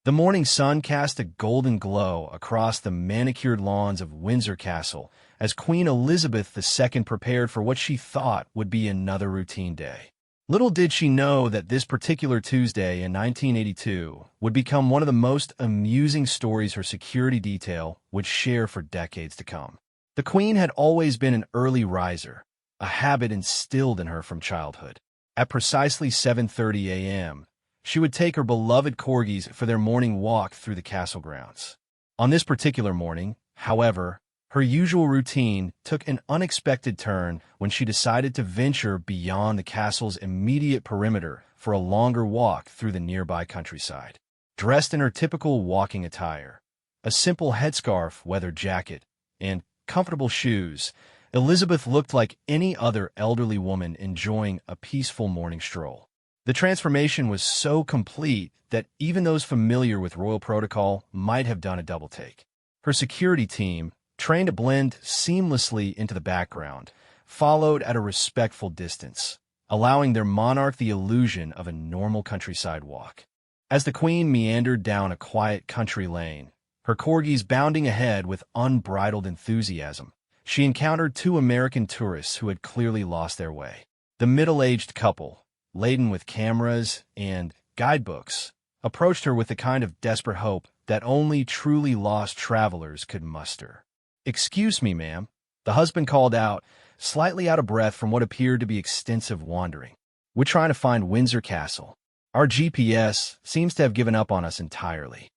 The morning sun cast a golden glow across the manicured lawns of Windsor Castle as Queen Elizabeth II prepared for what she thought would be another routine day. Little did she know that this particular Tuesday in 1982 would become one of the most amusing stories her security detail would share for decades to come. The Queen had always been an early riser, a habit instilled in her from childhood. At precisely 7:30 a.m., she would take her beloved corgis for their morning walk through the castle grounds. On this particular morning, however, her usual routine took an unexpected turn when she decided to venture beyond the castle's immediate perimeter for a longer walk through the nearby countryside. Dressed in her typical walking attire, a simple headscarf, weather jacket, and comfortable shoes, Elizabeth looked like any other elderly woman enjoying a peaceful morning stroll. The transformation was so complete that even those familiar with royal protocol might have done a double take. Her security team, trained to blend seamlessly into the background, followed at a respectful distance, allowing their monarch the illusion of a normal countryside walk. As the Queen meandered down a quiet country lane, her corgis bounding ahead with unbridled enthusiasm, she encountered two American tourists who had clearly lost their way. The middle-aged couple, laden with cameras and guidebooks, approached her with the kind of desperate hope that only truly lost travelers could muster. "Excuse me, ma'am," the husband called out, slightly out of breath from what appeared to be extensive wandering. "We're trying to find Windsor Castle. Our GPS seems to have given up on us entirely."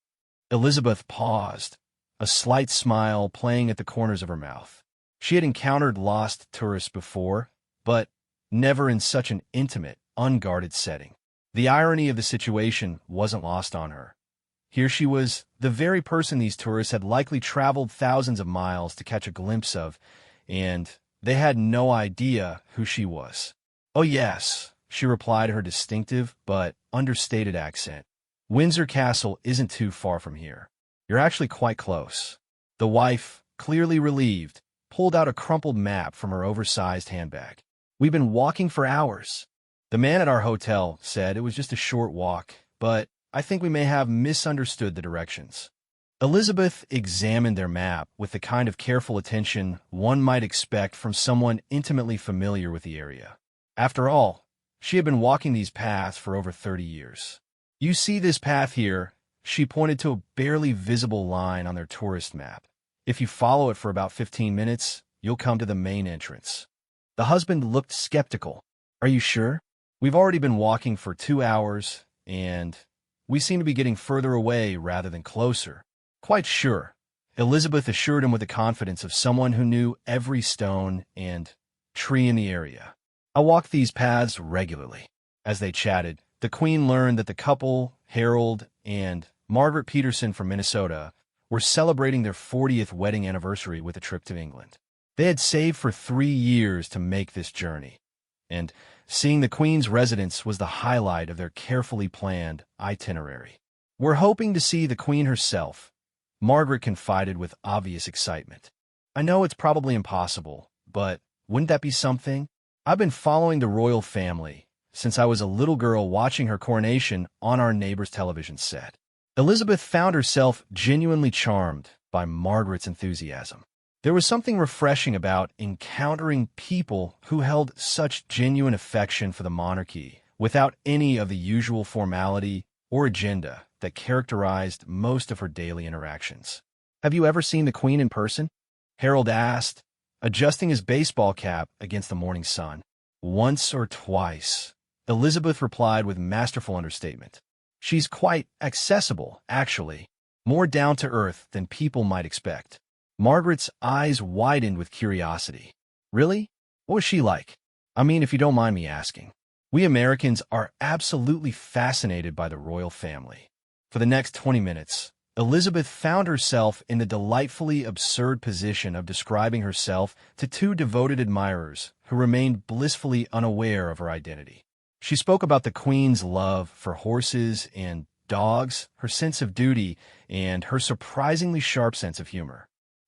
Elizabeth paused, a slight smile playing at the corners of her mouth. She had encountered lost tourists before, but never in such an intimate, unguarded setting. The irony of the situation wasn't lost on her. Here she was, the very person these tourists had likely traveled thousands of miles to catch a glimpse of, and they had no idea who she was. "Oh yes," she replied, her distinctive but understated accent. "Windsor Castle isn't too far from here. You're actually quite close." The wife, clearly relieved, pulled out a crumpled map from her oversized handbag. "We've been walking for hours. The man at our hotel said it was just a short walk, but I think we may have misunderstood the directions." Elizabeth examined their map with the kind of careful attention one might expect from someone intimately familiar with the area. After all, she had been walking these paths for over 30 years. "You see this path here?" She pointed to a barely visible line on their tourist map. "If you follow it for about 15 minutes, you'll come to the main entrance." The husband looked skeptical. "Are you sure? We've already been walking for 2 hours, and we seem to be getting further away rather than closer." "Quite sure," Elizabeth assured him with the confidence of someone who knew every stone and tree in the area. "I walk these paths regularly." As they chatted, the Queen learned that the couple, Harold and Margaret Peterson from Minnesota, were celebrating their 40th wedding anniversary with a trip to England. They had saved for 3 years to make this journey, and seeing the Queen's residence was the highlight of their carefully planned itinerary. "We're hoping to see the Queen herself," Margaret confided with obvious excitement. "I know it's probably impossible, but wouldn't that be something? I've been following the royal family since I was a little girl, watching her coronation on our neighbor's television set." Elizabeth found herself genuinely charmed by Margaret's enthusiasm. There was something refreshing about encountering people who held such genuine affection for the monarchy without any of the usual formality or agenda that characterized most of her daily interactions. "Have you ever seen the Queen in person?" Harold asked, adjusting his baseball cap against the morning sun. "Once or twice," Elizabeth replied with masterful understatement. "She's quite accessible, actually, more down-to-earth than people might expect." Margaret's eyes widened with curiosity. "Really? What was she like? I mean, if you don't mind me asking." "We Americans are absolutely fascinated by the royal family." For the next 20 minutes, Elizabeth found herself in the delightfully absurd position of describing herself to two devoted admirers who remained blissfully unaware of her identity. She spoke about the Queen's love for horses and dogs, her sense of duty, and her surprisingly sharp sense of humor.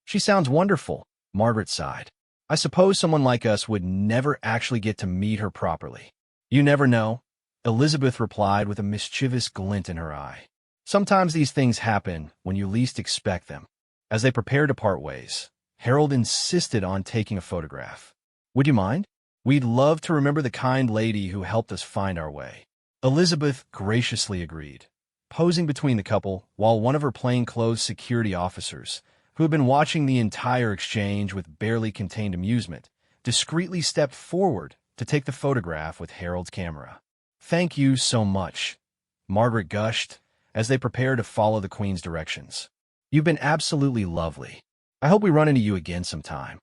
"She sounds wonderful," Margaret sighed. "I suppose someone like us would never actually get to meet her properly." "You never know," Elizabeth replied with a mischievous glint in her eye. Sometimes these things happen when you least expect them. As they prepared to part ways, Harold insisted on taking a photograph. Would you mind? We'd love to remember the kind lady who helped us find our way. Elizabeth graciously agreed, posing between the couple while one of her plainclothes security officers, who had been watching the entire exchange with barely contained amusement, discreetly stepped forward to take the photograph with Harold's camera. "Thank you so much," Margaret gushed as they prepared to follow the Queen's directions. "You've been absolutely lovely. I hope we run into you again sometime."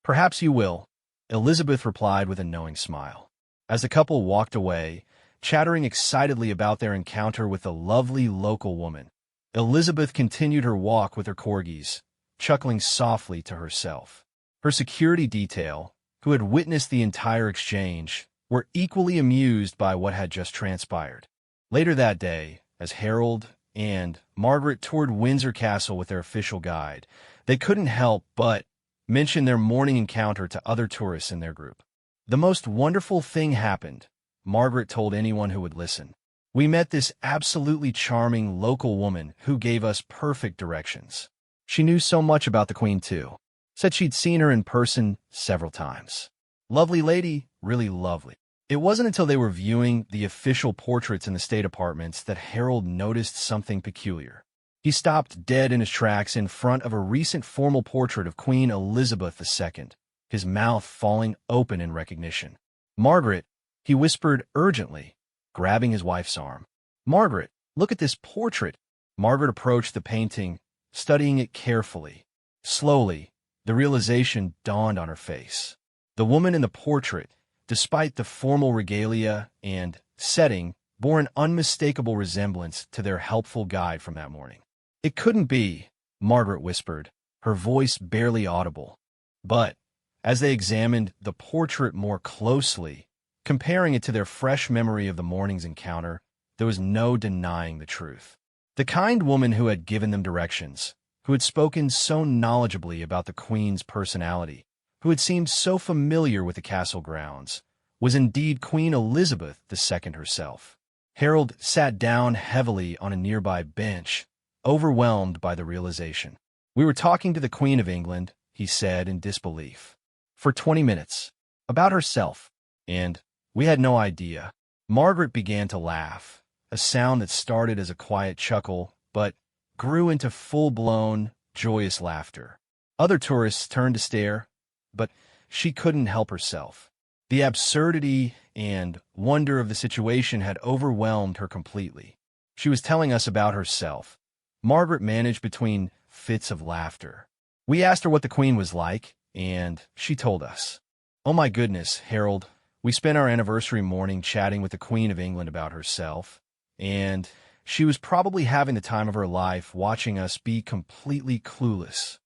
"Perhaps you will," Elizabeth replied with a knowing smile. As the couple walked away, chattering excitedly about their encounter with the lovely local woman, Elizabeth continued her walk with her corgis, chuckling softly to herself. Her security detail, who had witnessed the entire exchange, were equally amused by what had just transpired. Later that day, as Harold and Margaret toured Windsor Castle with their official guide, they couldn't help but mention their morning encounter to other tourists in their group. "The most wonderful thing happened," Margaret told anyone who would listen. "We met this absolutely charming local woman who gave us perfect directions. She knew so much about the Queen, too. Said she'd seen her in person several times. Lovely lady, really lovely." It wasn't until they were viewing the official portraits in the state apartments that Harold noticed something peculiar. He stopped dead in his tracks in front of a recent formal portrait of Queen Elizabeth II, his mouth falling open in recognition. "Margaret," he whispered urgently, grabbing his wife's arm. "Margaret, look at this portrait." Margaret approached the painting, studying it carefully. Slowly, the realization dawned on her face. The woman in the portrait, despite the formal regalia and setting, bore an unmistakable resemblance to their helpful guide from that morning. "It couldn't be," Margaret whispered, her voice barely audible. But as they examined the portrait more closely, comparing it to their fresh memory of the morning's encounter, there was no denying the truth. The kind woman who had given them directions, who had spoken so knowledgeably about the Queen's personality, who had seemed so familiar with the castle grounds, was indeed Queen Elizabeth II herself. Harold sat down heavily on a nearby bench, overwhelmed by the realization. "We were talking to the Queen of England," he said in disbelief, "for 20 minutes, about herself, and we had no idea." Margaret began to laugh, a sound that started as a quiet chuckle, but grew into full-blown, joyous laughter. Other tourists turned to stare, but she couldn't help herself. The absurdity and wonder of the situation had overwhelmed her completely. "She was telling us about herself," Margaret managed between fits of laughter. "We asked her what the Queen was like, and she told us." "Oh my goodness, Harold, we spent our anniversary morning chatting with the Queen of England about herself, and she was probably having the time of her life watching us be completely clueless."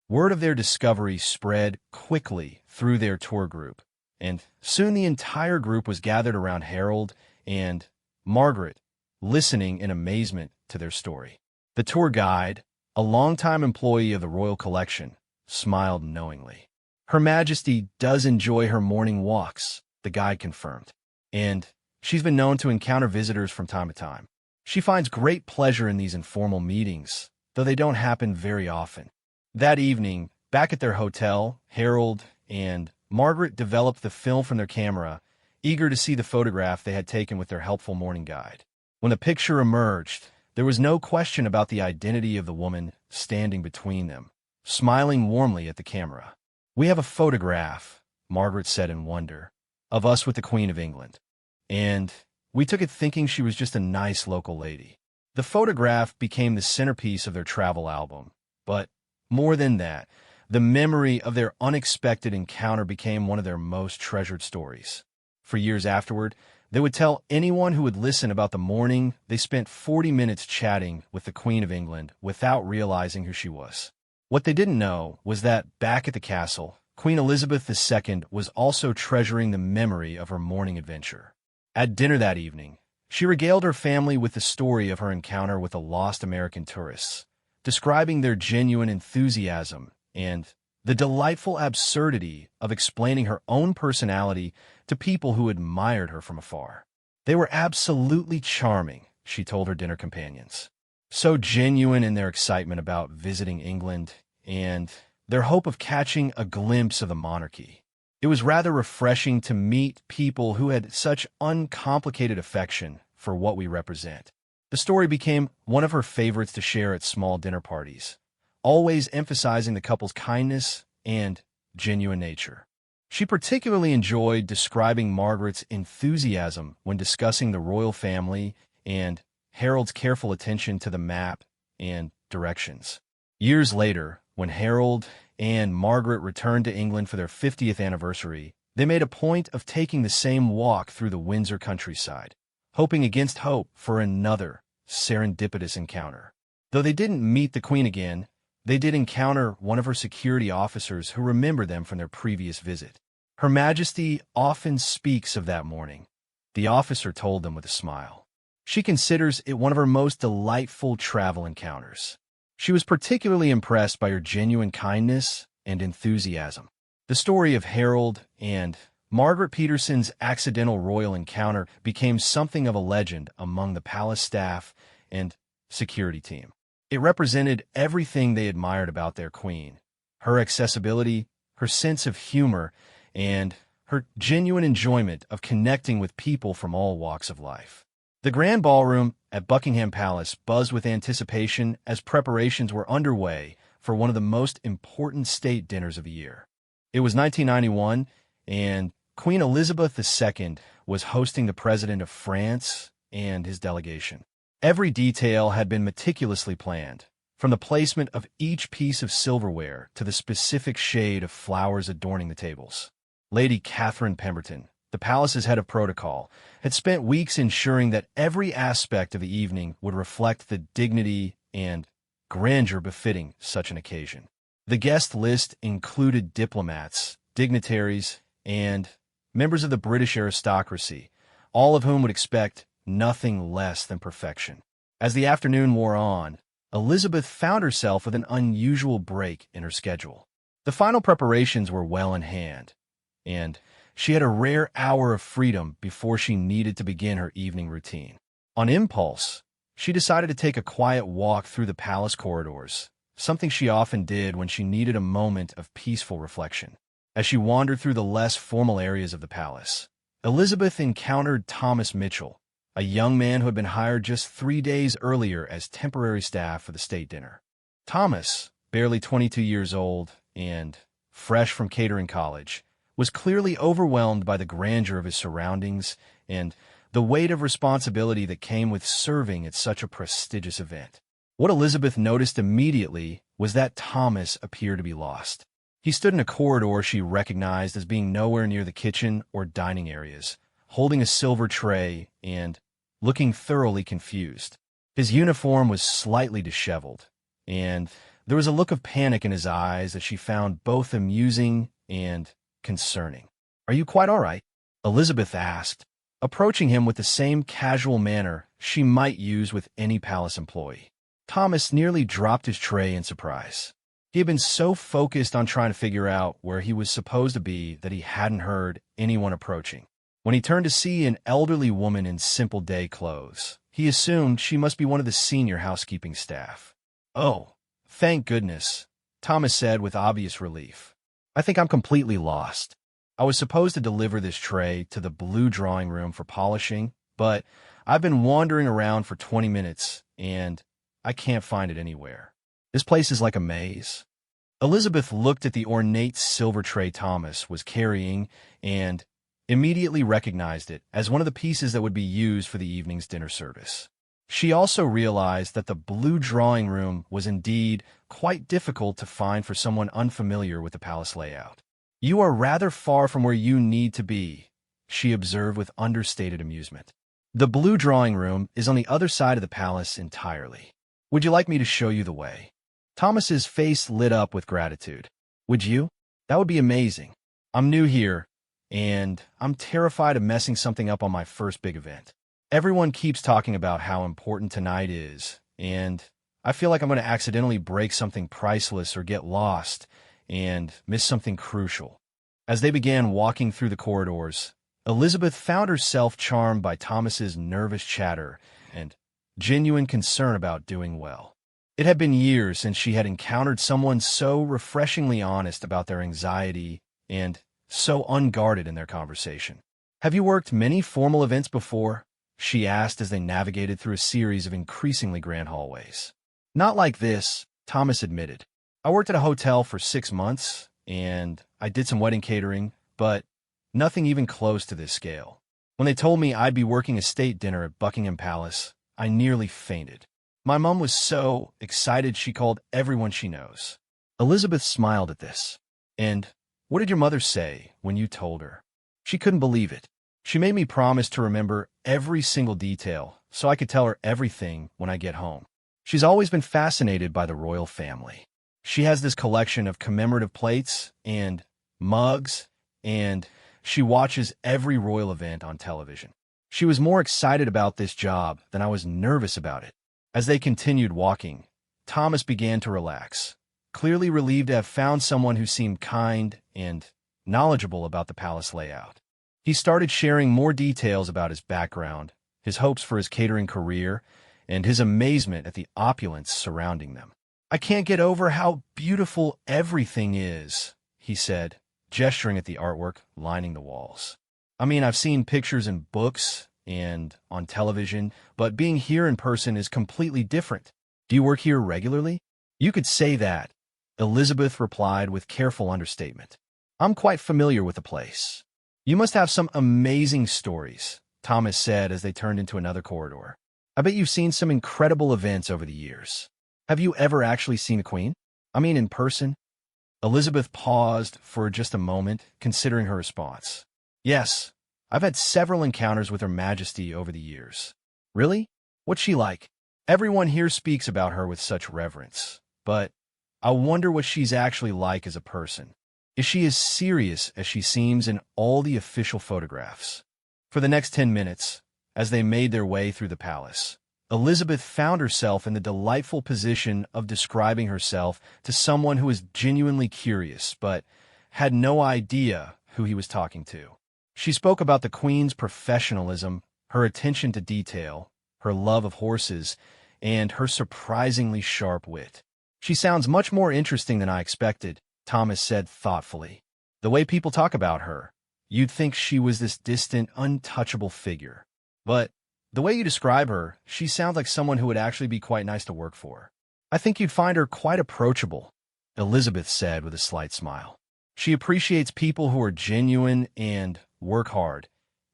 Word of their discovery spread quickly through their tour group, and soon the entire group was gathered around Harold and Margaret, listening in amazement to their story. The tour guide, a longtime employee of the Royal Collection, smiled knowingly. "Her Majesty does enjoy her morning walks," the guide confirmed, "and she's been known to encounter visitors from time to time. She finds great pleasure in these informal meetings, though they don't happen very often." That evening, back at their hotel, Harold and Margaret developed the film from their camera, eager to see the photograph they had taken with their helpful morning guide. When the picture emerged, there was no question about the identity of the woman standing between them, smiling warmly at the camera. "We have a photograph," Margaret said in wonder, "of us with the Queen of England. And we took it thinking she was just a nice local lady." The photograph became the centerpiece of their travel album, but more than that, the memory of their unexpected encounter became one of their most treasured stories. For years afterward, they would tell anyone who would listen about the morning they spent 40 minutes chatting with the Queen of England without realizing who she was. What they didn't know was that back at the castle, Queen Elizabeth II was also treasuring the memory of her morning adventure. At dinner that evening, she regaled her family with the story of her encounter with the lost American tourists, describing their genuine enthusiasm and the delightful absurdity of explaining her own personality to people who admired her from afar. "They were absolutely charming," she told her dinner companions. so genuine in their excitement about visiting England and their hope of catching a glimpse of the monarchy. It was rather refreshing to meet people who had such uncomplicated affection for what we represent. The story became one of her favorites to share at small dinner parties, always emphasizing the couple's kindness and genuine nature. She particularly enjoyed describing Margaret's enthusiasm when discussing the royal family and Harold's careful attention to the map and directions. Years later, when Harold and Margaret returned to England for their 50th anniversary, they made a point of taking the same walk through the Windsor countryside, hoping against hope for another serendipitous encounter. Though they didn't meet the Queen again, they did encounter one of her security officers who remembered them from their previous visit. Her Majesty often speaks of that morning, the officer told them with a smile. She considers it one of her most delightful travel encounters. She was particularly impressed by her genuine kindness and enthusiasm. The story of Harold and Margaret Peterson's accidental royal encounter became something of a legend among the palace staff and security team. It represented everything they admired about their queen: her accessibility, her sense of humor, and her genuine enjoyment of connecting with people from all walks of life. The Grand Ballroom at Buckingham Palace buzzed with anticipation as preparations were underway for one of the most important state dinners of the year. It was 1991, and Queen Elizabeth II was hosting the President of France and his delegation. Every detail had been meticulously planned, from the placement of each piece of silverware to the specific shade of flowers adorning the tables. Lady Catherine Pemberton, the palace's head of protocol, had spent weeks ensuring that every aspect of the evening would reflect the dignity and grandeur befitting such an occasion. The guest list included diplomats, dignitaries, and members of the British aristocracy, all of whom would expect nothing less than perfection. As the afternoon wore on, Elizabeth found herself with an unusual break in her schedule. The final preparations were well in hand, and she had a rare hour of freedom before she needed to begin her evening routine. On impulse, she decided to take a quiet walk through the palace corridors, something she often did when she needed a moment of peaceful reflection. As she wandered through the less formal areas of the palace, Elizabeth encountered Thomas Mitchell, a young man who had been hired just 3 days earlier as temporary staff for the state dinner. Thomas, barely 22 years old and fresh from catering college, was clearly overwhelmed by the grandeur of his surroundings and the weight of responsibility that came with serving at such a prestigious event. What Elizabeth noticed immediately was that Thomas appeared to be lost. He stood in a corridor she recognized as being nowhere near the kitchen or dining areas, holding a silver tray and looking thoroughly confused. His uniform was slightly disheveled, and there was a look of panic in his eyes that she found both amusing and concerning. "Are you quite all right?" Elizabeth asked, approaching him with the same casual manner she might use with any palace employee. Thomas nearly dropped his tray in surprise. He had been so focused on trying to figure out where he was supposed to be that he hadn't heard anyone approaching. When he turned to see an elderly woman in simple day clothes, he assumed she must be one of the senior housekeeping staff. "Oh, thank goodness," Thomas said with obvious relief. "I think I'm completely lost. I was supposed to deliver this tray to the blue drawing room for polishing, but I've been wandering around for 20 minutes, and I can't find it anywhere. This place is like a maze." Elizabeth looked at the ornate silver tray Thomas was carrying and immediately recognized it as one of the pieces that would be used for the evening's dinner service. She also realized that the blue drawing room was indeed quite difficult to find for someone unfamiliar with the palace layout. "You are rather far from where you need to be," she observed with understated amusement. "The blue drawing room is on the other side of the palace entirely. Would you like me to show you the way?" Thomas's face lit up with gratitude. "Would you? That would be amazing. I'm new here, and I'm terrified of messing something up on my first big event. Everyone keeps talking about how important tonight is, and I feel like I'm going to accidentally break something priceless or get lost and miss something crucial." As they began walking through the corridors, Elizabeth found herself charmed by Thomas's nervous chatter and genuine concern about doing well. It had been years since she had encountered someone so refreshingly honest about their anxiety and so unguarded in their conversation. "Have you worked many formal events before?" she asked as they navigated through a series of increasingly grand hallways. "Not like this," Thomas admitted. "I worked at a hotel for 6 months, and I did some wedding catering, but nothing even close to this scale. When they told me I'd be working a state dinner at Buckingham Palace, I nearly fainted. My mom was so excited she called everyone she knows." Elizabeth smiled at this. "And what did your mother say when you told her?" "She couldn't believe it. She made me promise to remember every single detail so I could tell her everything when I get home. She's always been fascinated by the royal family. She has this collection of commemorative plates and mugs, and she watches every royal event on television. She was more excited about this job than I was nervous about it." As they continued walking, Thomas began to relax, clearly relieved to have found someone who seemed kind and knowledgeable about the palace layout. He started sharing more details about his background, his hopes for his catering career, and his amazement at the opulence surrounding them. "I can't get over how beautiful everything is," he said, gesturing at the artwork lining the walls. "I mean, I've seen pictures in books and on television, but being here in person is completely different. Do you work here regularly?" "You could say that," Elizabeth replied with careful understatement. "I'm quite familiar with the place." "You must have some amazing stories," Thomas said as they turned into another corridor. "I bet you've seen some incredible events over the years. Have you ever actually seen the Queen? I mean, in person?" Elizabeth paused for just a moment, considering her response. "Yes, I've had several encounters with Her Majesty over the years." "Really? What's she like?" "Everyone here speaks about her with such reverence, but I wonder what she's actually like as a person. Is she as serious as she seems in all the official photographs?" For the next 10 minutes, as they made their way through the palace, Elizabeth found herself in the delightful position of describing herself to someone who was genuinely curious but had no idea who he was talking to. She spoke about the Queen's professionalism, her attention to detail, her love of horses, and her surprisingly sharp wit. "She sounds much more interesting than I expected," Thomas said thoughtfully. "The way people talk about her, you'd think she was this distant, untouchable figure. But the way you describe her, she sounds like someone who would actually be quite nice to work for." "I think you'd find her quite approachable," Elizabeth said with a slight smile. "She appreciates people who are genuine and work hard,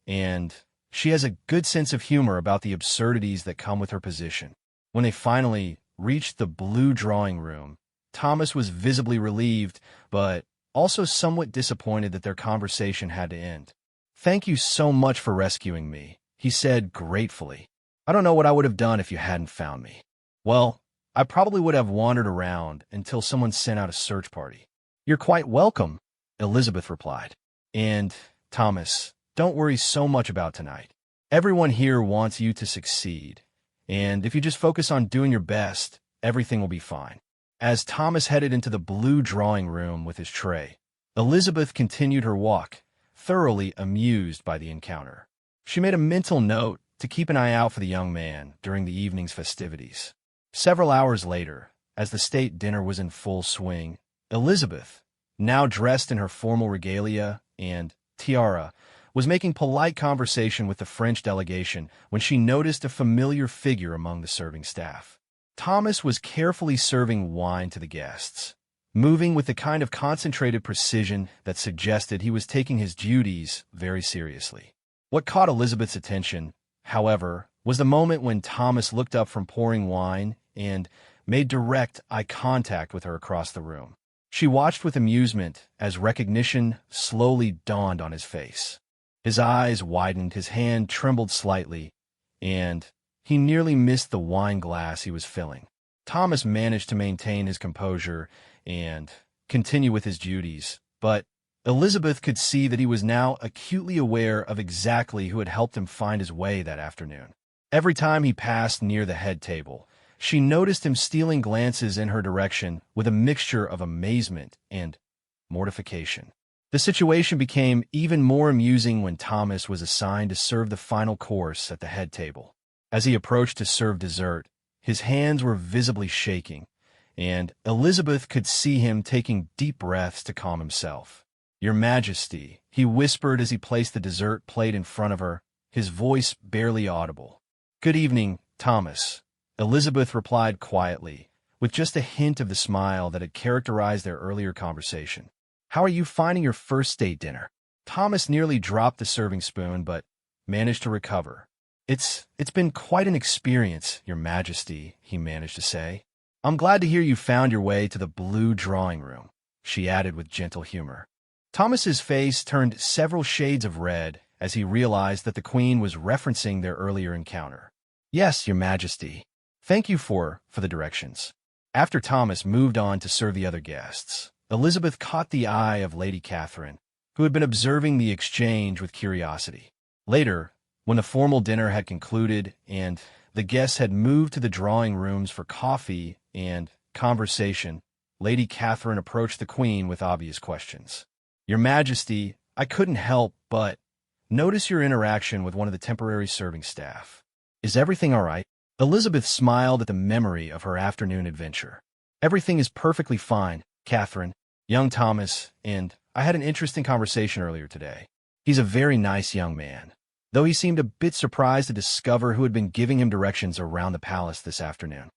and she has a good sense of humor about the absurdities that come with her position." When they finally reached the blue drawing room, Thomas was visibly relieved, but also somewhat disappointed that their conversation had to end. "Thank you so much for rescuing me," he said gratefully. "I don't know what I would have done if you hadn't found me." "Well, I probably would have wandered around until someone sent out a search party." "You're quite welcome," Elizabeth replied. "And, Thomas, don't worry so much about tonight. Everyone here wants you to succeed, and if you just focus on doing your best, everything will be fine." As Thomas headed into the blue drawing room with his tray, Elizabeth continued her walk, thoroughly amused by the encounter. She made a mental note to keep an eye out for the young man during the evening's festivities. Several hours later, as the state dinner was in full swing, Elizabeth, now dressed in her formal regalia and tiara, was making polite conversation with the French delegation when she noticed a familiar figure among the serving staff. Thomas was carefully serving wine to the guests, moving with the kind of concentrated precision that suggested he was taking his duties very seriously. What caught Elizabeth's attention, however, was the moment when Thomas looked up from pouring wine and made direct eye contact with her across the room. She watched with amusement as recognition slowly dawned on his face. His eyes widened, his hand trembled slightly, and he nearly missed the wine glass he was filling. Thomas managed to maintain his composure and continue with his duties, but Elizabeth could see that he was now acutely aware of exactly who had helped him find his way that afternoon. Every time he passed near the head table, she noticed him stealing glances in her direction with a mixture of amazement and mortification. The situation became even more amusing when Thomas was assigned to serve the final course at the head table. As he approached to serve dessert, his hands were visibly shaking, and Elizabeth could see him taking deep breaths to calm himself. "Your Majesty," he whispered as he placed the dessert plate in front of her, his voice barely audible. "Good evening, Thomas," Elizabeth replied quietly, with just a hint of the smile that had characterized their earlier conversation. "How are you finding your first state dinner?" Thomas nearly dropped the serving spoon, but managed to recover. It's been quite an experience, Your Majesty," he managed to say. "I'm glad to hear you found your way to the blue drawing room," she added with gentle humor. Thomas's face turned several shades of red as he realized that the Queen was referencing their earlier encounter. "Yes, Your Majesty. Thank you for the directions." After Thomas moved on to serve the other guests, Elizabeth caught the eye of Lady Catherine, who had been observing the exchange with curiosity. Later, when the formal dinner had concluded and the guests had moved to the drawing rooms for coffee and conversation, Lady Catherine approached the Queen with obvious questions. "Your Majesty, I couldn't help but notice your interaction with one of the temporary serving staff. Is everything all right?" Elizabeth smiled at the memory of her afternoon adventure. "Everything is perfectly fine, Catherine. Young Thomas and I had an interesting conversation earlier today. He's a very nice young man, though he seemed a bit surprised to discover who had been giving him directions around the palace this afternoon."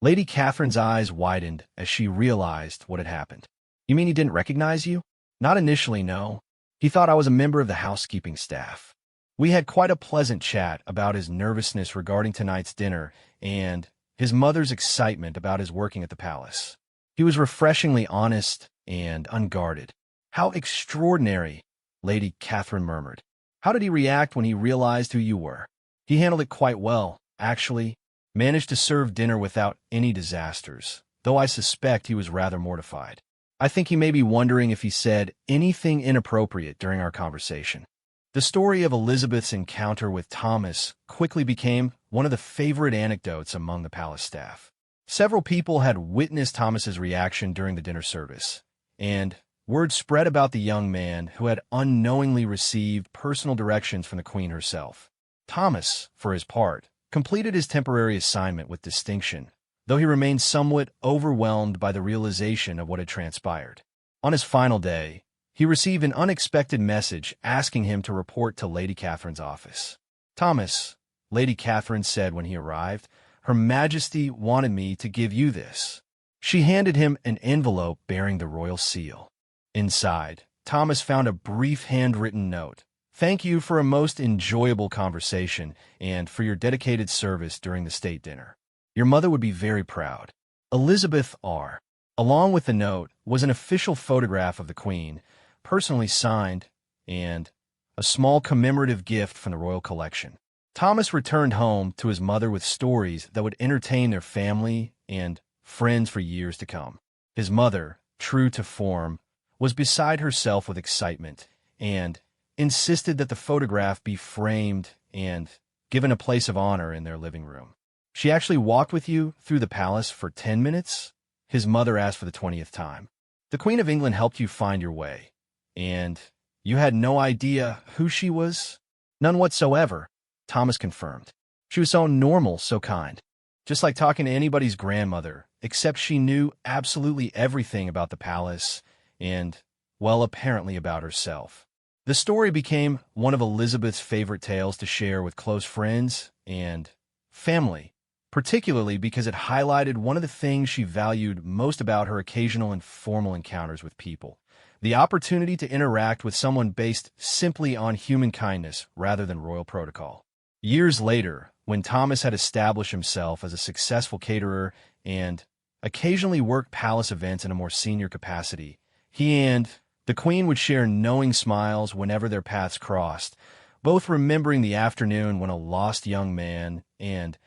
Lady Catherine's eyes widened as she realized what had happened. "You mean he didn't recognize you?" "Not initially, no. He thought I was a member of the housekeeping staff. We had quite a pleasant chat about his nervousness regarding tonight's dinner and his mother's excitement about his working at the palace. He was refreshingly honest and unguarded." "How extraordinary," Lady Catherine murmured. "How did he react when he realized who you were?" "He handled it quite well, actually. Managed to serve dinner without any disasters, though I suspect he was rather mortified. I think he may be wondering if he said anything inappropriate during our conversation." The story of Elizabeth's encounter with Thomas quickly became one of the favorite anecdotes among the palace staff. Several people had witnessed Thomas's reaction during the dinner service, and word spread about the young man who had unknowingly received personal directions from the Queen herself. Thomas, for his part, completed his temporary assignment with distinction, though he remained somewhat overwhelmed by the realization of what had transpired. On his final day, he received an unexpected message asking him to report to Lady Catherine's office. "Thomas," Lady Catherine said when he arrived, "Her Majesty wanted me to give you this." She handed him an envelope bearing the royal seal. Inside, Thomas found a brief handwritten note. "Thank you for a most enjoyable conversation and for your dedicated service during the state dinner. Your mother would be very proud. Elizabeth R." Along with the note was an official photograph of the Queen, personally signed, and a small commemorative gift from the royal collection. Thomas returned home to his mother with stories that would entertain their family and friends for years to come. His mother, true to form, was beside herself with excitement and insisted that the photograph be framed and given a place of honor in their living room. "She actually walked with you through the palace for 10 minutes? His mother asked for the 20th time. "The Queen of England helped you find your way, and you had no idea who she was?" "None whatsoever," Thomas confirmed. "She was so normal, so kind. Just like talking to anybody's grandmother, except she knew absolutely everything about the palace and, well, apparently about herself." The story became one of Elizabeth's favorite tales to share with close friends and family, particularly because it highlighted one of the things she valued most about her occasional informal encounters with people: the opportunity to interact with someone based simply on human kindness rather than royal protocol. Years later, when Thomas had established himself as a successful caterer and occasionally worked palace events in a more senior capacity, he and the Queen would share knowing smiles whenever their paths crossed, both remembering the afternoon when a lost young man and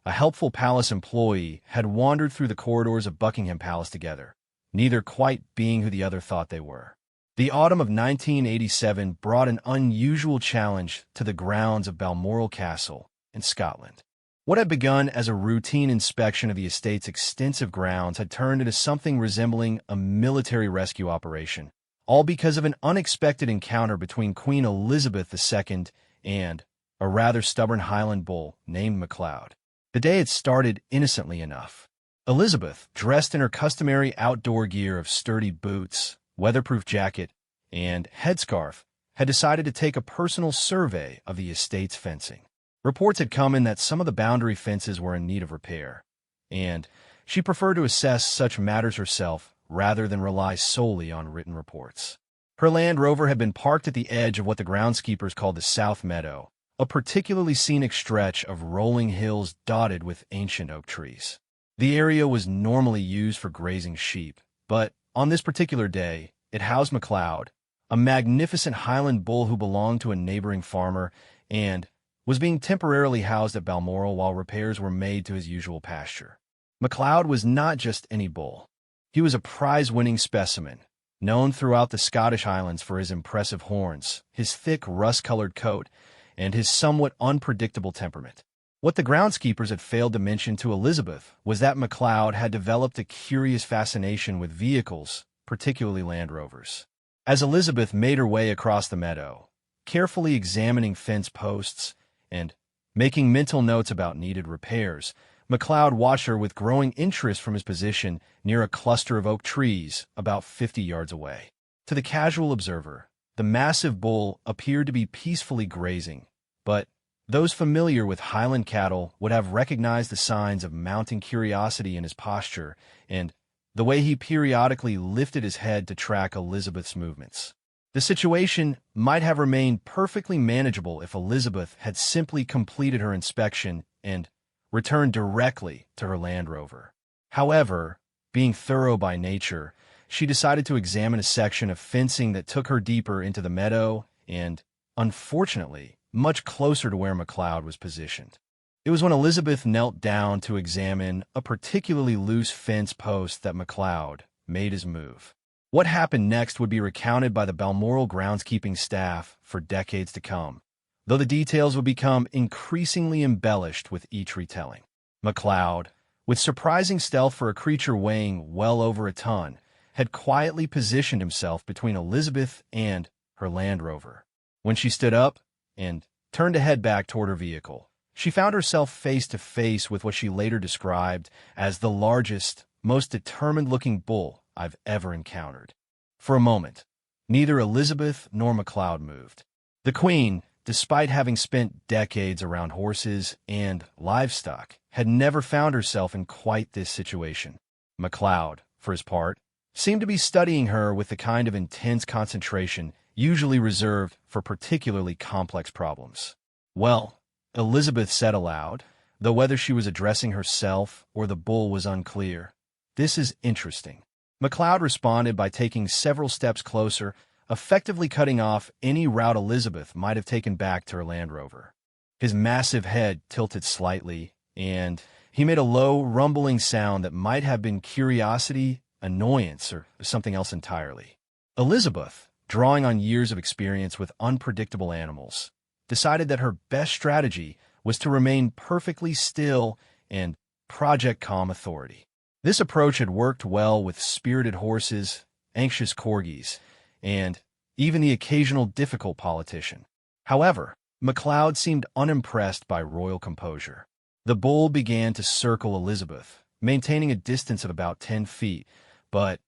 a helpful palace employee had wandered through the corridors of Buckingham Palace together, neither quite being who the other thought they were. The autumn of 1987 brought an unusual challenge to the grounds of Balmoral Castle in Scotland. What had begun as a routine inspection of the estate's extensive grounds had turned into something resembling a military rescue operation, all because of an unexpected encounter between Queen Elizabeth II and a rather stubborn Highland bull named MacLeod. The day had started innocently enough. Elizabeth, dressed in her customary outdoor gear of sturdy boots, weatherproof jacket, and headscarf, had decided to take a personal survey of the estate's fencing. Reports had come in that some of the boundary fences were in need of repair, and she preferred to assess such matters herself rather than rely solely on written reports. Her Land Rover had been parked at the edge of what the groundskeepers called the South Meadow, a particularly scenic stretch of rolling hills dotted with ancient oak trees. The area was normally used for grazing sheep, but on this particular day, it housed MacLeod, a magnificent Highland bull who belonged to a neighboring farmer and was being temporarily housed at Balmoral while repairs were made to his usual pasture. MacLeod was not just any bull. He was a prize-winning specimen, known throughout the Scottish Highlands for his impressive horns, his thick rust-colored coat, and his somewhat unpredictable temperament. What the groundskeepers had failed to mention to Elizabeth was that MacLeod had developed a curious fascination with vehicles, particularly Land Rovers. As Elizabeth made her way across the meadow, carefully examining fence posts and making mental notes about needed repairs, MacLeod watched her with growing interest from his position near a cluster of oak trees about 50 yards away. To the casual observer, the massive bull appeared to be peacefully grazing, but those familiar with Highland cattle would have recognized the signs of mounting curiosity in his posture and the way he periodically lifted his head to track Elizabeth's movements. The situation might have remained perfectly manageable if Elizabeth had simply completed her inspection and returned directly to her Land Rover. However, being thorough by nature, she decided to examine a section of fencing that took her deeper into the meadow and, unfortunately, much closer to where MacLeod was positioned. It was when Elizabeth knelt down to examine a particularly loose fence post that MacLeod made his move. What happened next would be recounted by the Balmoral groundskeeping staff for decades to come, though the details would become increasingly embellished with each retelling. MacLeod, with surprising stealth for a creature weighing well over a ton, had quietly positioned himself between Elizabeth and her Land Rover. When she stood up and turned to head back toward her vehicle, she found herself face to face with what she later described as the largest, most determined-looking bull I've ever encountered. For a moment, neither Elizabeth nor MacLeod moved. The Queen, despite having spent decades around horses and livestock, had never found herself in quite this situation. MacLeod, for his part, seemed to be studying her with the kind of intense concentration usually reserved for particularly complex problems. "Well," Elizabeth said aloud, though whether she was addressing herself or the bull was unclear, "this is interesting." MacLeod responded by taking several steps closer, effectively cutting off any route Elizabeth might have taken back to her Land Rover. His massive head tilted slightly, and he made a low, rumbling sound that might have been curiosity, annoyance, or something else entirely. Elizabeth, drawing on years of experience with unpredictable animals, decided that her best strategy was to remain perfectly still and project calm authority. This approach had worked well with spirited horses, anxious corgis, and even the occasional difficult politician. However, MacLeod seemed unimpressed by royal composure. The bull began to circle Elizabeth, maintaining a distance of about 10 feet, but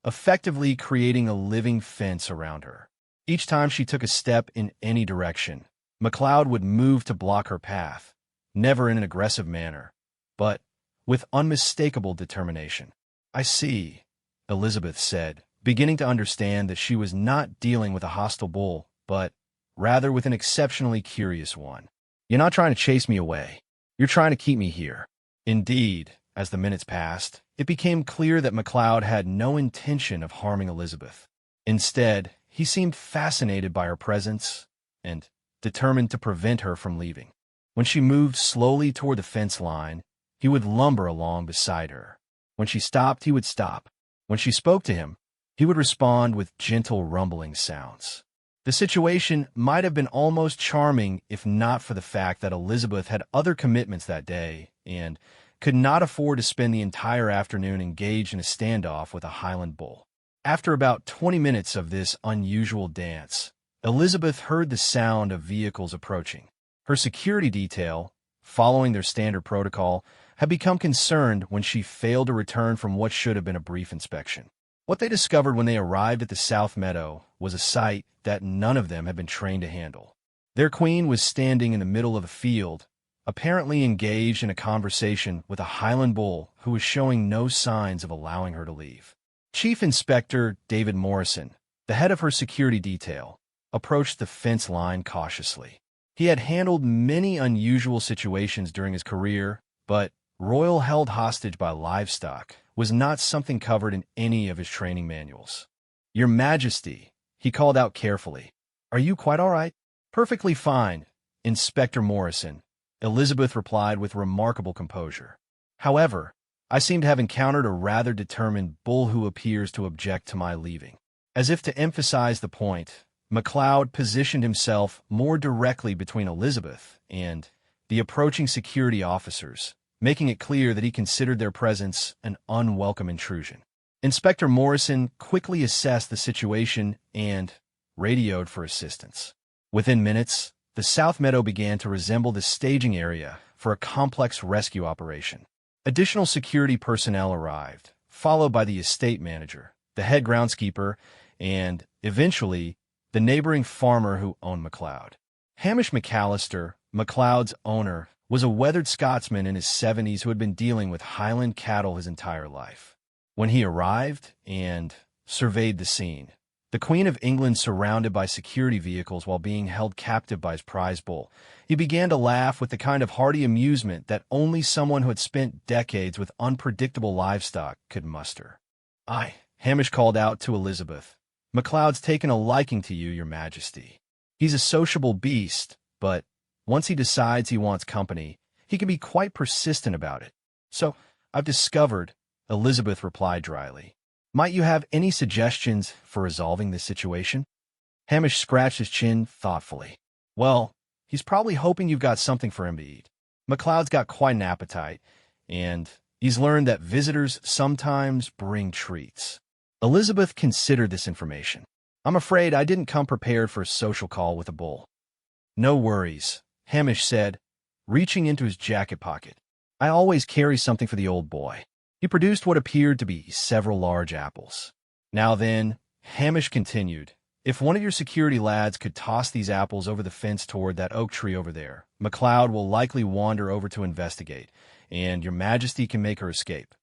effectively creating a living fence around her. Each time she took a step in any direction, MacLeod would move to block her path, never in an aggressive manner, but with unmistakable determination. "I see," Elizabeth said, beginning to understand that she was not dealing with a hostile bull, but rather with an exceptionally curious one. "You're not trying to chase me away. You're trying to keep me here." Indeed, as the minutes passed, it became clear that MacLeod had no intention of harming Elizabeth. Instead, he seemed fascinated by her presence and determined to prevent her from leaving. When she moved slowly toward the fence line, he would lumber along beside her. When she stopped, he would stop. When she spoke to him, he would respond with gentle rumbling sounds. The situation might have been almost charming if not for the fact that Elizabeth had other commitments that day and could not afford to spend the entire afternoon engaged in a standoff with a Highland bull. After about 20 minutes of this unusual dance, Elizabeth heard the sound of vehicles approaching. Her security detail, following their standard protocol, had become concerned when she failed to return from what should have been a brief inspection. What they discovered when they arrived at the South Meadow was a sight that none of them had been trained to handle. Their queen was standing in the middle of a field, apparently engaged in a conversation with a Highland bull who was showing no signs of allowing her to leave. Chief Inspector David Morrison, the head of her security detail, approached the fence line cautiously. He had handled many unusual situations during his career, but royal held hostage by livestock was not something covered in any of his training manuals. "Your Majesty," he called out carefully. "Are you quite all right?" "Perfectly fine, Inspector Morrison," Elizabeth replied with remarkable composure. "However, I seem to have encountered a rather determined bull who appears to object to my leaving." As if to emphasize the point, MacLeod positioned himself more directly between Elizabeth and the approaching security officers, making it clear that he considered their presence an unwelcome intrusion. Inspector Morrison quickly assessed the situation and radioed for assistance. Within minutes, the South Meadow began to resemble the staging area for a complex rescue operation. Additional security personnel arrived, followed by the estate manager, the head groundskeeper, and, eventually, the neighboring farmer who owned MacLeod. Hamish McAllister, MacLeod's owner, was a weathered Scotsman in his 70s who had been dealing with Highland cattle his entire life. When he arrived and surveyed the scene, the Queen of England surrounded by security vehicles while being held captive by his prize bull, he began to laugh with the kind of hearty amusement that only someone who had spent decades with unpredictable livestock could muster. "Aye," Hamish called out to Elizabeth. "MacLeod's taken a liking to you, Your Majesty. He's a sociable beast, but once he decides he wants company, he can be quite persistent about it." "So, I've discovered," Elizabeth replied dryly. "Might you have any suggestions for resolving this situation?" Hamish scratched his chin thoughtfully. "Well, he's probably hoping you've got something for him to eat. MacLeod's got quite an appetite, and he's learned that visitors sometimes bring treats." Elizabeth considered this information. "I'm afraid I didn't come prepared for a social call with a bull." "No worries," Hamish said, reaching into his jacket pocket. "I always carry something for the old boy." He produced what appeared to be several large apples. "Now then," Hamish continued, "if one of your security lads could toss these apples over the fence toward that oak tree over there, MacLeod will likely wander over to investigate, and Your Majesty can make her escape."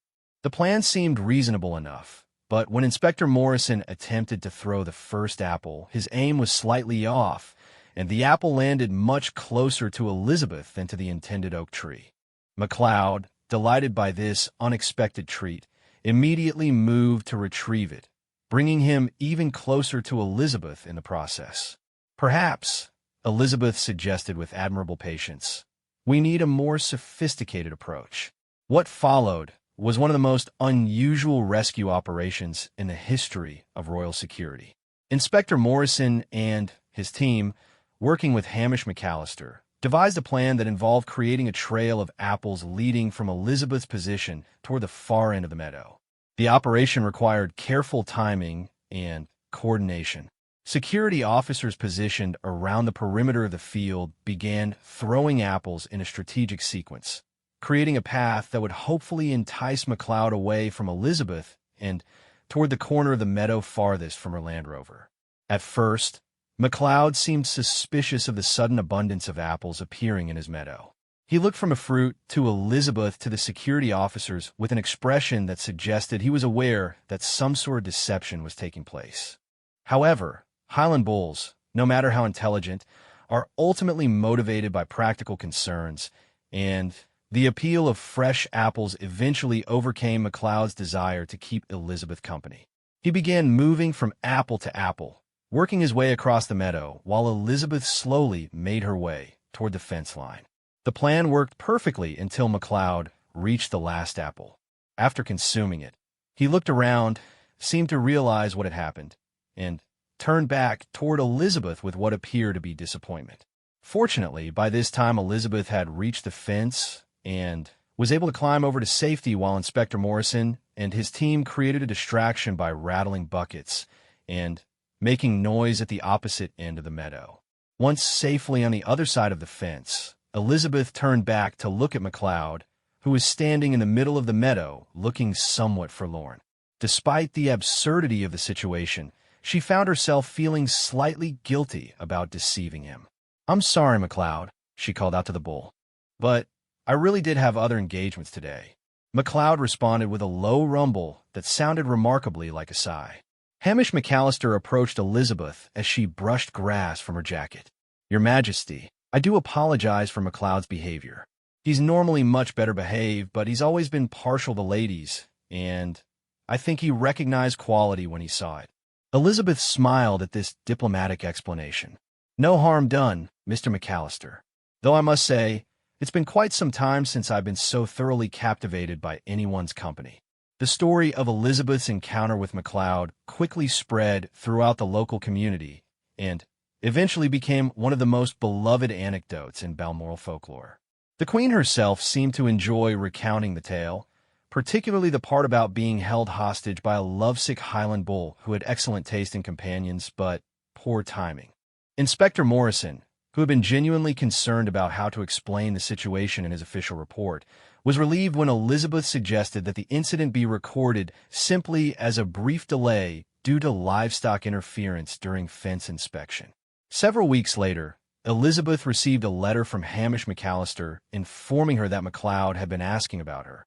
The plan seemed reasonable enough, but when Inspector Morrison attempted to throw the first apple, his aim was slightly off, and the apple landed much closer to Elizabeth than to the intended oak tree. MacLeod, delighted by this unexpected treat, immediately moved to retrieve it, bringing him even closer to Elizabeth in the process. "Perhaps," Elizabeth suggested with admirable patience, "we need a more sophisticated approach." What followed was one of the most unusual rescue operations in the history of royal security. Inspector Morrison and his team, working with Hamish McAllister, devised a plan that involved creating a trail of apples leading from Elizabeth's position toward the far end of the meadow. The operation required careful timing and coordination. Security officers positioned around the perimeter of the field began throwing apples in a strategic sequence, creating a path that would hopefully entice MacLeod away from Elizabeth and toward the corner of the meadow farthest from her Land Rover. At first, MacLeod seemed suspicious of the sudden abundance of apples appearing in his meadow. He looked from a fruit to Elizabeth to the security officers with an expression that suggested he was aware that some sort of deception was taking place. However, Highland bulls, no matter how intelligent, are ultimately motivated by practical concerns, and the appeal of fresh apples eventually overcame MacLeod's desire to keep Elizabeth company. He began moving from apple to apple, working his way across the meadow while Elizabeth slowly made her way toward the fence line. The plan worked perfectly until MacLeod reached the last apple. After consuming it, he looked around, seemed to realize what had happened, and turned back toward Elizabeth with what appeared to be disappointment. Fortunately, by this time Elizabeth had reached the fence and was able to climb over to safety while Inspector Morrison and his team created a distraction by rattling buckets and making noise at the opposite end of the meadow. Once safely on the other side of the fence, Elizabeth turned back to look at McLeod, who was standing in the middle of the meadow, looking somewhat forlorn. Despite the absurdity of the situation, she found herself feeling slightly guilty about deceiving him. "I'm sorry, McLeod," she called out to the bull, "but I really did have other engagements today." McLeod responded with a low rumble that sounded remarkably like a sigh. Hamish McAllister approached Elizabeth as she brushed grass from her jacket. "Your Majesty, I do apologize for McLeod's behavior. He's normally much better behaved, but he's always been partial to ladies, and I think he recognized quality when he saw it." Elizabeth smiled at this diplomatic explanation. "No harm done, Mr. McAllister. Though I must say, it's been quite some time since I've been so thoroughly captivated by anyone's company." The story of Elizabeth's encounter with McLeod quickly spread throughout the local community and eventually became one of the most beloved anecdotes in Balmoral folklore. The Queen herself seemed to enjoy recounting the tale, particularly the part about being held hostage by a lovesick Highland bull who had excellent taste in companions but poor timing. Inspector Morrison, who had been genuinely concerned about how to explain the situation in his official report, was relieved when Elizabeth suggested that the incident be recorded simply as a brief delay due to livestock interference during fence inspection. Several weeks later, Elizabeth received a letter from Hamish McAllister informing her that McLeod had been asking about her.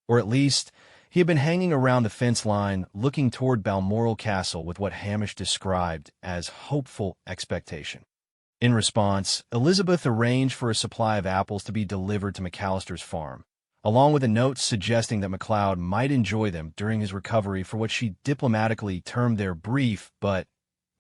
Or at least, he had been hanging around the fence line looking toward Balmoral Castle with what Hamish described as hopeful expectation. In response, Elizabeth arranged for a supply of apples to be delivered to McAllister's farm, along with a note suggesting that McLeod might enjoy them during his recovery for what she diplomatically termed their brief but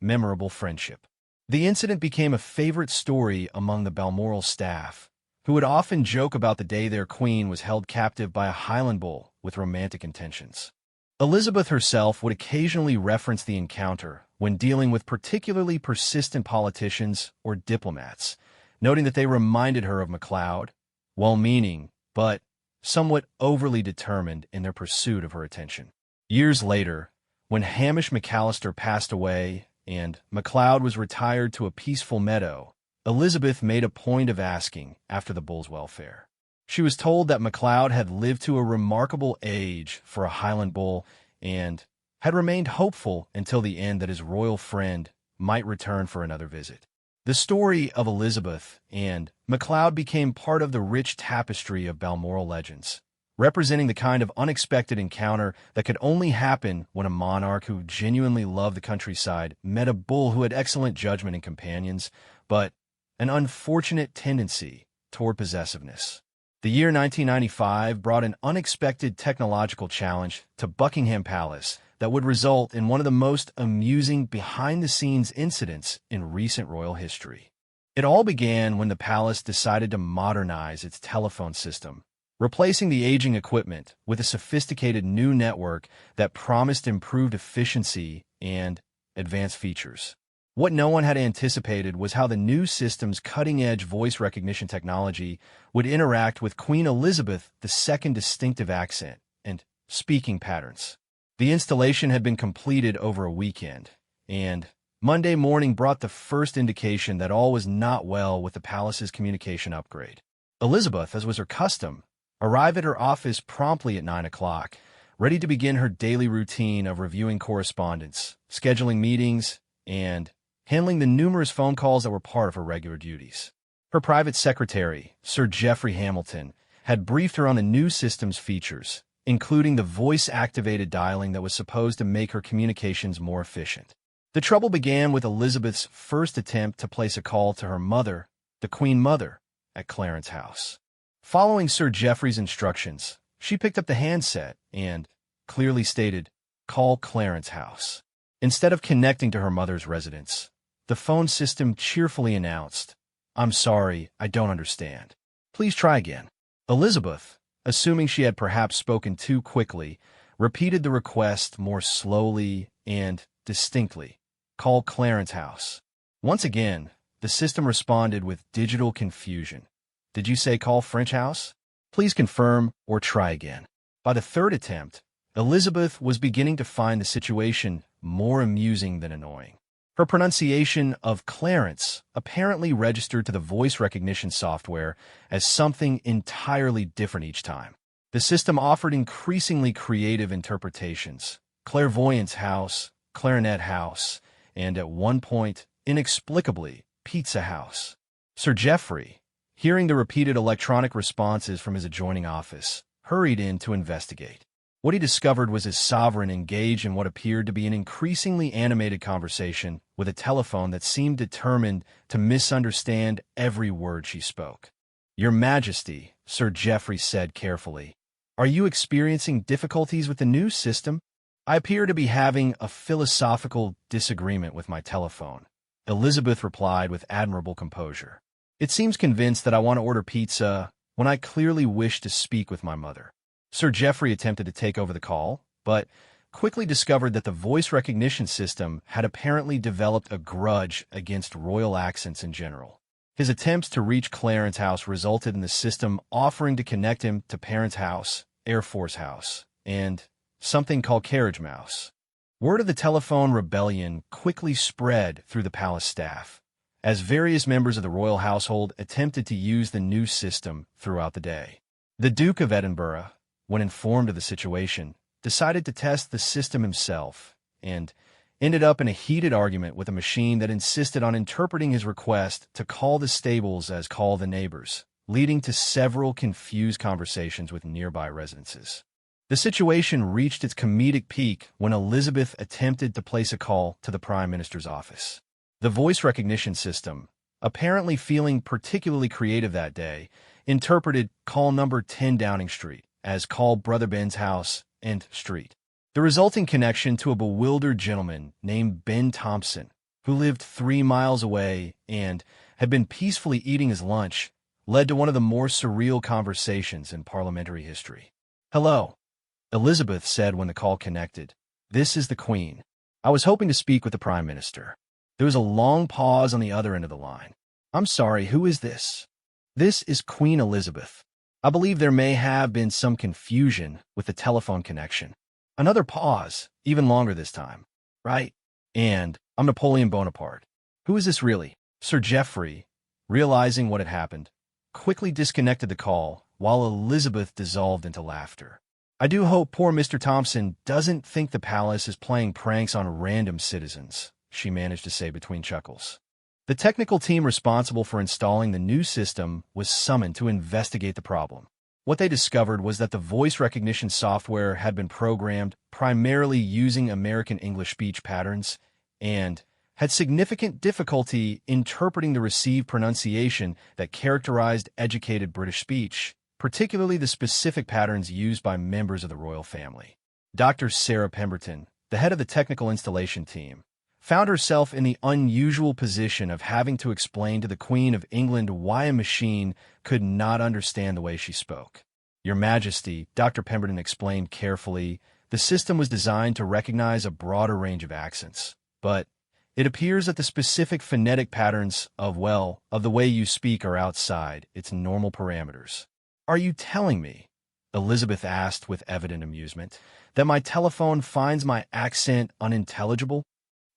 memorable friendship. The incident became a favorite story among the Balmoral staff, who would often joke about the day their queen was held captive by a Highland bull with romantic intentions. Elizabeth herself would occasionally reference the encounter when dealing with particularly persistent politicians or diplomats, noting that they reminded her of McLeod, well-meaning, but somewhat overly determined in their pursuit of her attention. Years later, when Hamish McAllister passed away and McLeod was retired to a peaceful meadow, Elizabeth made a point of asking after the bull's welfare. She was told that McLeod had lived to a remarkable age for a Highland bull and had remained hopeful until the end that his royal friend might return for another visit. The story of Elizabeth and McLeod became part of the rich tapestry of Balmoral legends, representing the kind of unexpected encounter that could only happen when a monarch who genuinely loved the countryside met a bull who had excellent judgment and companions, but an unfortunate tendency toward possessiveness. The year 1995 brought an unexpected technological challenge to Buckingham Palace that would result in one of the most amusing behind-the-scenes incidents in recent royal history. It all began when the palace decided to modernize its telephone system, replacing the aging equipment with a sophisticated new network that promised improved efficiency and advanced features. What no one had anticipated was how the new system's cutting-edge voice recognition technology would interact with Queen Elizabeth II's distinctive accent and speaking patterns. The installation had been completed over a weekend, and Monday morning brought the first indication that all was not well with the palace's communication upgrade. Elizabeth, as was her custom, arrived at her office promptly at 9 o'clock, ready to begin her daily routine of reviewing correspondence, scheduling meetings, and handling the numerous phone calls that were part of her regular duties. Her private secretary, Sir Geoffrey Hamilton, had briefed her on the new system's features, including the voice-activated dialing that was supposed to make her communications more efficient. The trouble began with Elizabeth's first attempt to place a call to her mother, the Queen Mother, at Clarence House. Following Sir Geoffrey's instructions, she picked up the handset and clearly stated, "Call Clarence House." Instead of connecting to her mother's residence, the phone system cheerfully announced, "I'm sorry, I don't understand. Please try again." Elizabeth, assuming she had perhaps spoken too quickly, repeated the request more slowly and distinctly, "Call Clarence House." Once again, the system responded with digital confusion. "Did you say call French House? Please confirm or try again." By the third attempt, Elizabeth was beginning to find the situation more amusing than annoying. Her pronunciation of Clarence apparently registered to the voice recognition software as something entirely different each time. The system offered increasingly creative interpretations: clairvoyance house, clarinet house, and at one point, inexplicably, pizza house. Sir Geoffrey, hearing the repeated electronic responses from his adjoining office, hurried in to investigate. What he discovered was his sovereign engaged in what appeared to be an increasingly animated conversation with a telephone that seemed determined to misunderstand every word she spoke. "Your Majesty," Sir Geoffrey said carefully, "are you experiencing difficulties with the new system?" "I appear to be having a philosophical disagreement with my telephone," Elizabeth replied with admirable composure. "It seems convinced that I want to order pizza when I clearly wish to speak with my mother." Sir Geoffrey attempted to take over the call, but quickly discovered that the voice recognition system had apparently developed a grudge against royal accents in general. His attempts to reach Clarence House resulted in the system offering to connect him to Parents House, Air Force House, and something called Carriage Mouse. Word of the telephone rebellion quickly spread through the palace staff, as various members of the royal household attempted to use the new system throughout the day. The Duke of Edinburgh, when informed of the situation, decided to test the system himself and ended up in a heated argument with a machine that insisted on interpreting his request to call the stables as call the neighbors, leading to several confused conversations with nearby residences. The situation reached its comedic peak when Elizabeth attempted to place a call to the Prime Minister's office. The voice recognition system, apparently feeling particularly creative that day, interpreted call number 10 Downing Street as call Brother Ben's house and street. The resulting connection to a bewildered gentleman named Ben Thompson, who lived 3 miles away and had been peacefully eating his lunch, led to one of the more surreal conversations in parliamentary history. "Hello," Elizabeth said when the call connected. "This is the Queen. I was hoping to speak with the Prime Minister." There was a long pause on the other end of the line. "I'm sorry, who is this?" "This is Queen Elizabeth. I believe there may have been some confusion with the telephone connection." Another pause, even longer this time. "Right. And I'm Napoleon Bonaparte. Who is this really?" Sir Geoffrey, realizing what had happened, quickly disconnected the call while Elizabeth dissolved into laughter. "I do hope poor Mr. Thompson doesn't think the palace is playing pranks on random citizens," she managed to say between chuckles. The technical team responsible for installing the new system was summoned to investigate the problem. What they discovered was that the voice recognition software had been programmed primarily using American English speech patterns and had significant difficulty interpreting the received pronunciation that characterized educated British speech, particularly the specific patterns used by members of the royal family. Dr. Sarah Pemberton, the head of the technical installation team, found herself in the unusual position of having to explain to the Queen of England why a machine could not understand the way she spoke. "Your Majesty," Dr. Pemberton explained carefully, "the system was designed to recognize a broader range of accents, but it appears that the specific phonetic patterns of the way you speak are outside its normal parameters." "Are you telling me," Elizabeth asked with evident amusement, "that my telephone finds my accent unintelligible?"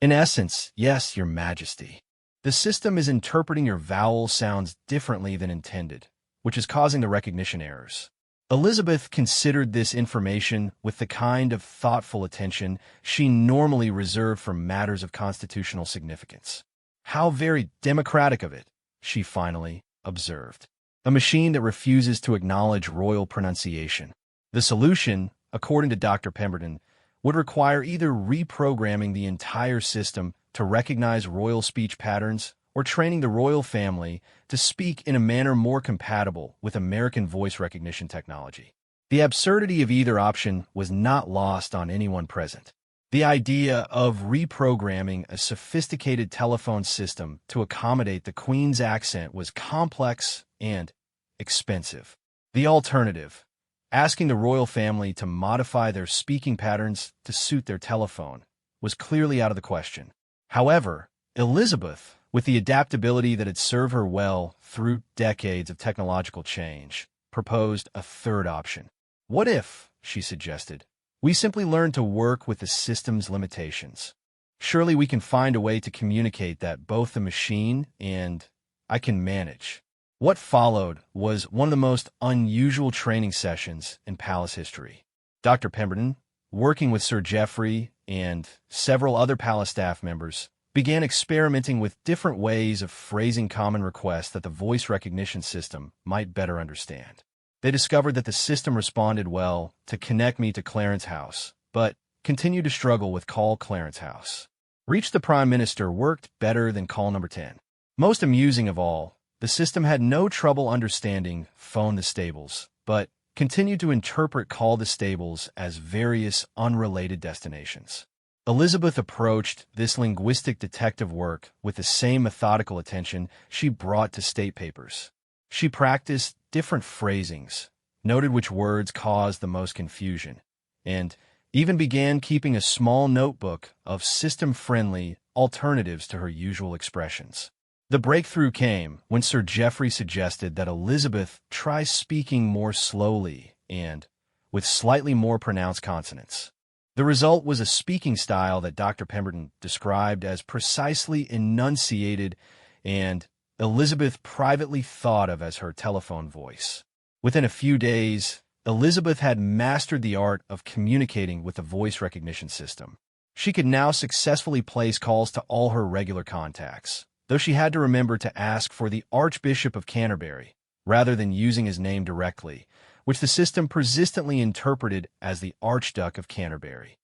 "In essence, yes, Your Majesty. The system is interpreting your vowel sounds differently than intended, which is causing the recognition errors." Elizabeth considered this information with the kind of thoughtful attention she normally reserved for matters of constitutional significance. "How very democratic of it," she finally observed. "A machine that refuses to acknowledge royal pronunciation." The solution, according to Dr. Pemberton, would require either reprogramming the entire system to recognize royal speech patterns or training the royal family to speak in a manner more compatible with American voice recognition technology. The absurdity of either option was not lost on anyone present. The idea of reprogramming a sophisticated telephone system to accommodate the Queen's accent was complex and expensive. The alternative, asking the royal family to modify their speaking patterns to suit their telephone, was clearly out of the question. However, Elizabeth, with the adaptability that had served her well through decades of technological change, proposed a third option. "What if," she suggested, "we simply learn to work with the system's limitations?" Surely we can find a way to communicate that both the machine and I can manage. What followed was one of the most unusual training sessions in palace history. Dr. Pemberton, working with Sir Geoffrey and several other palace staff members, began experimenting with different ways of phrasing common requests that the voice recognition system might better understand. They discovered that the system responded well to "connect me to Clarence House," but continued to struggle with "call Clarence House." "Reach the Prime Minister" worked better than call number 10. Most amusing of all, the system had no trouble understanding "phone the stables," but continued to interpret "call the stables" as various unrelated destinations. Elizabeth approached this linguistic detective work with the same methodical attention she brought to state papers. She practiced different phrasings, noted which words caused the most confusion, and even began keeping a small notebook of system-friendly alternatives to her usual expressions. The breakthrough came when Sir Geoffrey suggested that Elizabeth try speaking more slowly and with slightly more pronounced consonants. The result was a speaking style that Dr. Pemberton described as precisely enunciated and Elizabeth privately thought of as her telephone voice. Within a few days, Elizabeth had mastered the art of communicating with the voice recognition system. She could now successfully place calls to all her regular contacts, though she had to remember to ask for the Archbishop of Canterbury, rather than using his name directly, which the system persistently interpreted as the Archduke of Canterbury.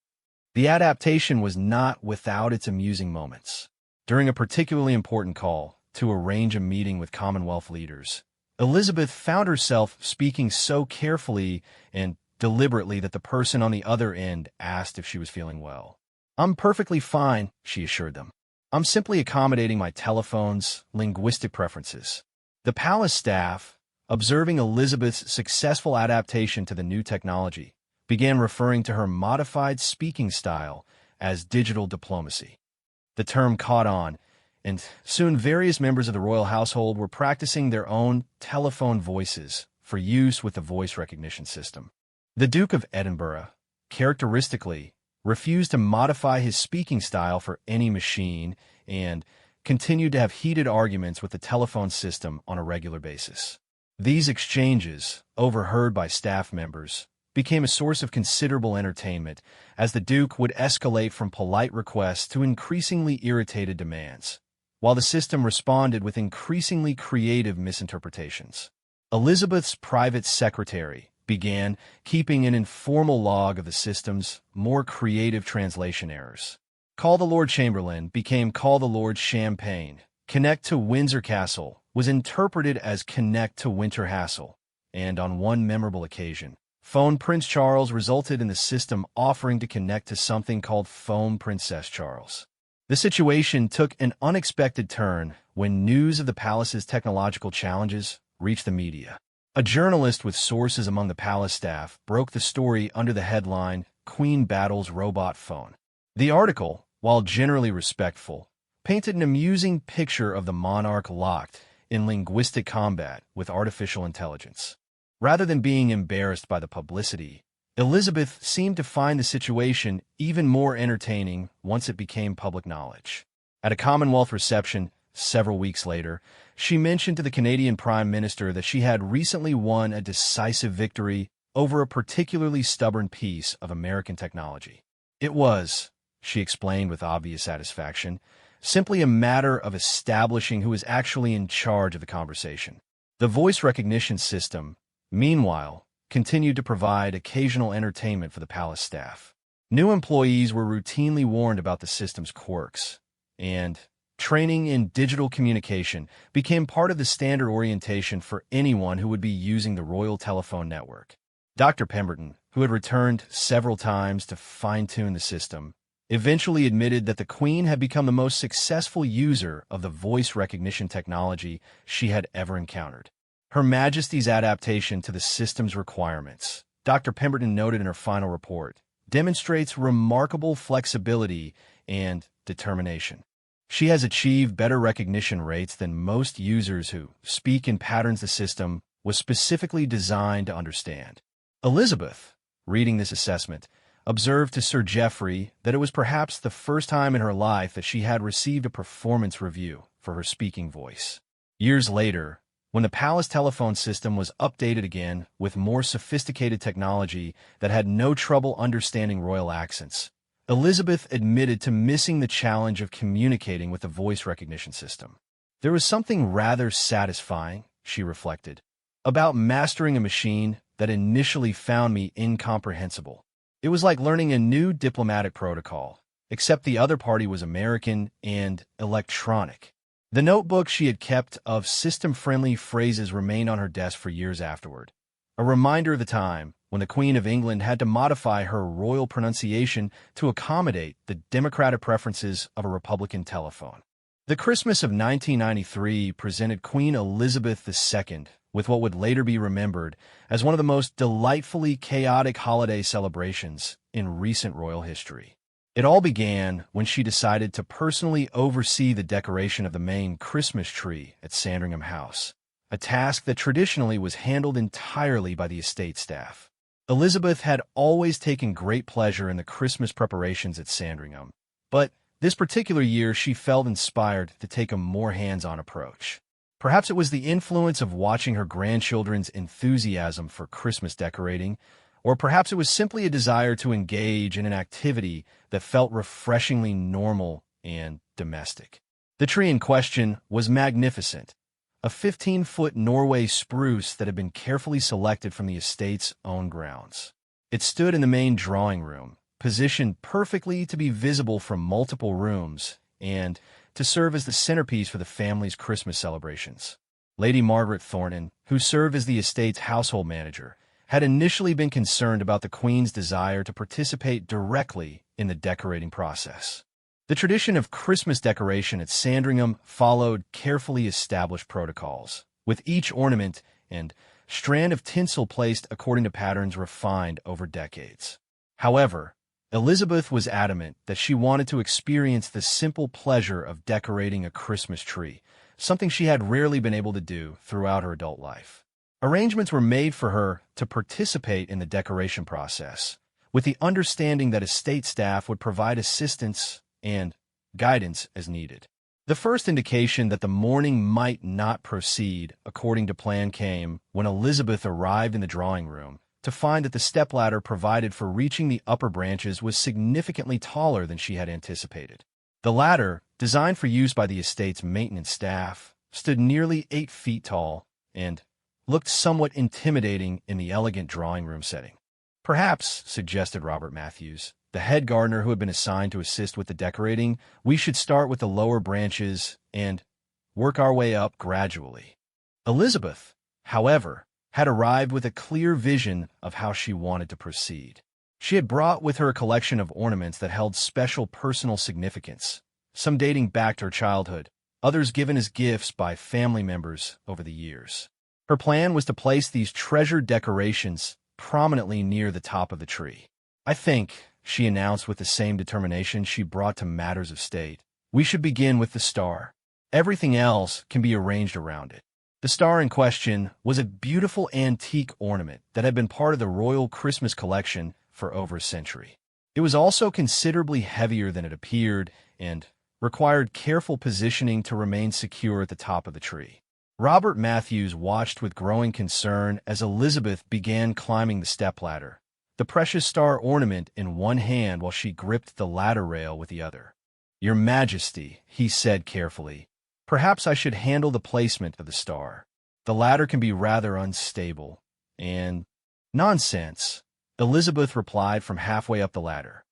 The adaptation was not without its amusing moments. During a particularly important call to arrange a meeting with Commonwealth leaders, Elizabeth found herself speaking so carefully and deliberately that the person on the other end asked if she was feeling well. "I'm perfectly fine," she assured them. "I'm simply accommodating my telephone's linguistic preferences." The palace staff, observing Elizabeth's successful adaptation to the new technology, began referring to her modified speaking style as digital diplomacy. The term caught on, and soon various members of the royal household were practicing their own telephone voices for use with the voice recognition system. The Duke of Edinburgh, characteristically, refused to modify his speaking style for any machine and continued to have heated arguments with the telephone system on a regular basis. These exchanges, overheard by staff members, became a source of considerable entertainment as the Duke would escalate from polite requests to increasingly irritated demands, while the system responded with increasingly creative misinterpretations. Elizabeth's private secretary began keeping an informal log of the system's more creative translation errors. "Call the Lord Chamberlain" became "Call the Lord Champagne." "Connect to Windsor Castle" was interpreted as "Connect to Winter Hassle," and on one memorable occasion, "Phone Prince Charles" resulted in the system offering to connect to something called "Phone Princess Charles." The situation took an unexpected turn when news of the palace's technological challenges reached the media. A journalist with sources among the palace staff broke the story under the headline, "Queen Battles Robot Phone." The article, while generally respectful, painted an amusing picture of the monarch locked in linguistic combat with artificial intelligence. Rather than being embarrassed by the publicity, Elizabeth seemed to find the situation even more entertaining once it became public knowledge. At a Commonwealth reception several weeks later, she mentioned to the Canadian Prime Minister that she had recently won a decisive victory over a particularly stubborn piece of American technology. It was, she explained with obvious satisfaction, simply a matter of establishing who was actually in charge of the conversation. The voice recognition system, meanwhile, continued to provide occasional entertainment for the palace staff. New employees were routinely warned about the system's quirks, and training in digital communication became part of the standard orientation for anyone who would be using the Royal Telephone Network. Dr. Pemberton, who had returned several times to fine-tune the system, eventually admitted that the Queen had become the most successful user of the voice recognition technology she had ever encountered. Her Majesty's adaptation to the system's requirements, Dr. Pemberton noted in her final report, demonstrates remarkable flexibility and determination. She has achieved better recognition rates than most users who speak in patterns the system was specifically designed to understand. Elizabeth, reading this assessment, observed to Sir Geoffrey that it was perhaps the first time in her life that she had received a performance review for her speaking voice. Years later, when the palace telephone system was updated again with more sophisticated technology that had no trouble understanding royal accents, Elizabeth admitted to missing the challenge of communicating with the voice recognition system. There was something rather satisfying, she reflected, about mastering a machine that initially found me incomprehensible. It was like learning a new diplomatic protocol, except the other party was American and electronic. The notebook she had kept of system-friendly phrases remained on her desk for years afterward, a reminder of the time when the Queen of England had to modify her royal pronunciation to accommodate the democratic preferences of a Republican telephone. The Christmas of 1993 presented Queen Elizabeth II with what would later be remembered as one of the most delightfully chaotic holiday celebrations in recent royal history. It all began when she decided to personally oversee the decoration of the main Christmas tree at Sandringham House, a task that traditionally was handled entirely by the estate staff. Elizabeth had always taken great pleasure in the Christmas preparations at Sandringham, but this particular year she felt inspired to take a more hands-on approach. Perhaps it was the influence of watching her grandchildren's enthusiasm for Christmas decorating, or perhaps it was simply a desire to engage in an activity that felt refreshingly normal and domestic. The tree in question was magnificent, a 15-foot Norway spruce that had been carefully selected from the estate's own grounds. It stood in the main drawing room, positioned perfectly to be visible from multiple rooms and to serve as the centerpiece for the family's Christmas celebrations. Lady Margaret Thornton, who served as the estate's household manager, had initially been concerned about the Queen's desire to participate directly in the decorating process. The tradition of Christmas decoration at Sandringham followed carefully established protocols, with each ornament and strand of tinsel placed according to patterns refined over decades. However, Elizabeth was adamant that she wanted to experience the simple pleasure of decorating a Christmas tree, something she had rarely been able to do throughout her adult life. Arrangements were made for her to participate in the decoration process, with the understanding that estate staff would provide assistance and guidance as needed. The first indication that the morning might not proceed according to plan came when Elizabeth arrived in the drawing room to find that the stepladder provided for reaching the upper branches was significantly taller than she had anticipated. The ladder, designed for use by the estate's maintenance staff, stood nearly 8 feet tall and looked somewhat intimidating in the elegant drawing room setting. Perhaps, suggested Robert Matthews, the head gardener who had been assigned to assist with the decorating, we should start with the lower branches and work our way up gradually. Elizabeth, however, had arrived with a clear vision of how she wanted to proceed. She had brought with her a collection of ornaments that held special personal significance, some dating back to her childhood, others given as gifts by family members over the years. Her plan was to place these treasured decorations prominently near the top of the tree. I think, she announced with the same determination she brought to matters of state, we should begin with the star. Everything else can be arranged around it. The star in question was a beautiful antique ornament that had been part of the royal Christmas collection for over a century. It was also considerably heavier than it appeared and required careful positioning to remain secure at the top of the tree. Robert Matthews watched with growing concern as Elizabeth began climbing the stepladder, the precious star ornament in one hand while she gripped the ladder rail with the other. "Your Majesty," he said carefully, "perhaps I should handle the placement of the star. The ladder can be rather unstable, and—" "Nonsense," Elizabeth replied from halfway up the ladder.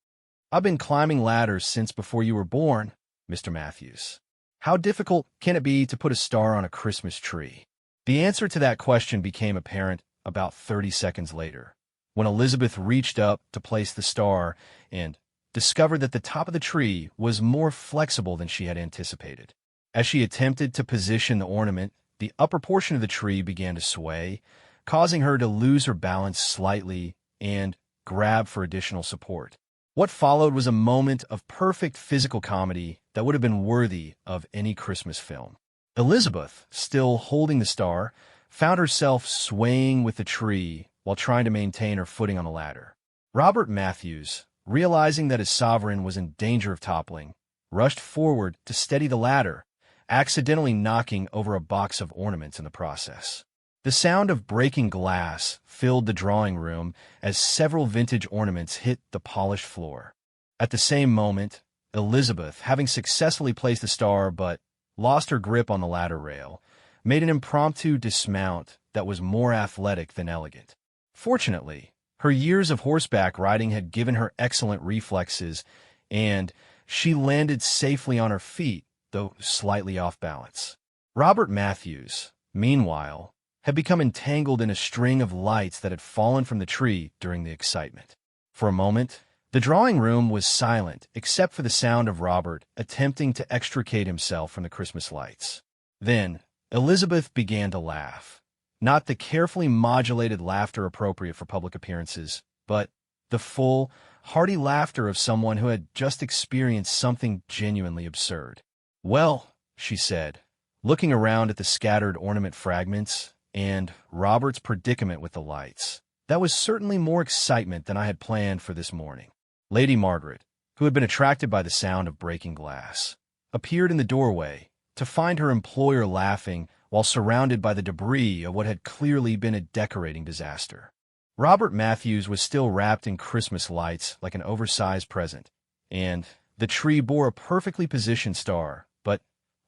"I've been climbing ladders since before you were born, Mr. Matthews. How difficult can it be to put a star on a Christmas tree?" The answer to that question became apparent about 30 seconds later, when Elizabeth reached up to place the star and discovered that the top of the tree was more flexible than she had anticipated. As she attempted to position the ornament, the upper portion of the tree began to sway, causing her to lose her balance slightly and grab for additional support. What followed was a moment of perfect physical comedy that would have been worthy of any Christmas film. Elizabeth, still holding the star, found herself swaying with the tree while trying to maintain her footing on the ladder. Robert Matthews, realizing that his sovereign was in danger of toppling, rushed forward to steady the ladder, accidentally knocking over a box of ornaments in the process. The sound of breaking glass filled the drawing room as several vintage ornaments hit the polished floor. At the same moment, Elizabeth, having successfully placed the star but lost her grip on the ladder rail, made an impromptu dismount that was more athletic than elegant. Fortunately, her years of horseback riding had given her excellent reflexes, and she landed safely on her feet, though slightly off balance. Robert Matthews, meanwhile, had become entangled in a string of lights that had fallen from the tree during the excitement. For a moment, the drawing room was silent except for the sound of Robert attempting to extricate himself from the Christmas lights. Then, Elizabeth began to laugh. Not the carefully modulated laughter appropriate for public appearances, but the full, hearty laughter of someone who had just experienced something genuinely absurd. "Well," she said, looking around at the scattered ornament fragments and Robert's predicament with the lights, "that was certainly more excitement than I had planned for this morning." Lady Margaret, who had been attracted by the sound of breaking glass, appeared in the doorway to find her employer laughing while surrounded by the debris of what had clearly been a decorating disaster. Robert Matthews was still wrapped in Christmas lights like an oversized present, and the tree bore a perfectly positioned star, but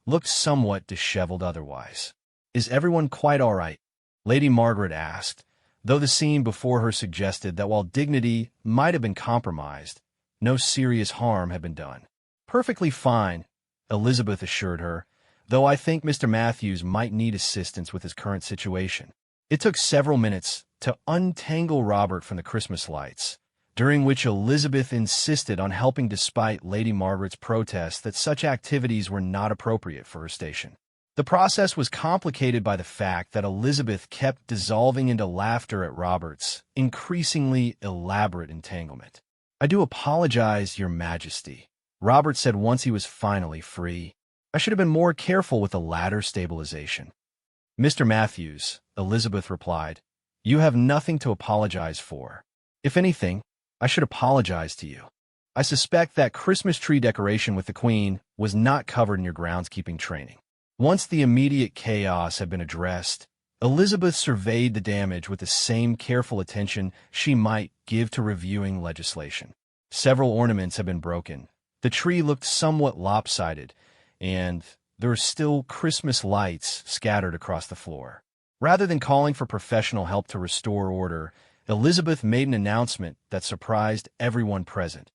looked somewhat disheveled otherwise. "Is everyone quite all right?" Lady Margaret asked, though the scene before her suggested that while dignity might have been compromised, no serious harm had been done. "Perfectly fine," Elizabeth assured her, "though I think Mr. Matthews might need assistance with his current situation." It took several minutes to untangle Robert from the Christmas lights, during which Elizabeth insisted on helping despite Lady Margaret's protest that such activities were not appropriate for her station. The process was complicated by the fact that Elizabeth kept dissolving into laughter at Robert's increasingly elaborate entanglement. "I do apologize, Your Majesty," Robert said once he was finally free. "I should have been more careful with the ladder stabilization." "Mr. Matthews," Elizabeth replied, "you have nothing to apologize for. If anything, I should apologize to you. I suspect that Christmas tree decoration with the Queen was not covered in your groundskeeping training." Once the immediate chaos had been addressed, Elizabeth surveyed the damage with the same careful attention she might give to reviewing legislation. Several ornaments had been broken. The tree looked somewhat lopsided, and there were still Christmas lights scattered across the floor. Rather than calling for professional help to restore order, Elizabeth made an announcement that surprised everyone present.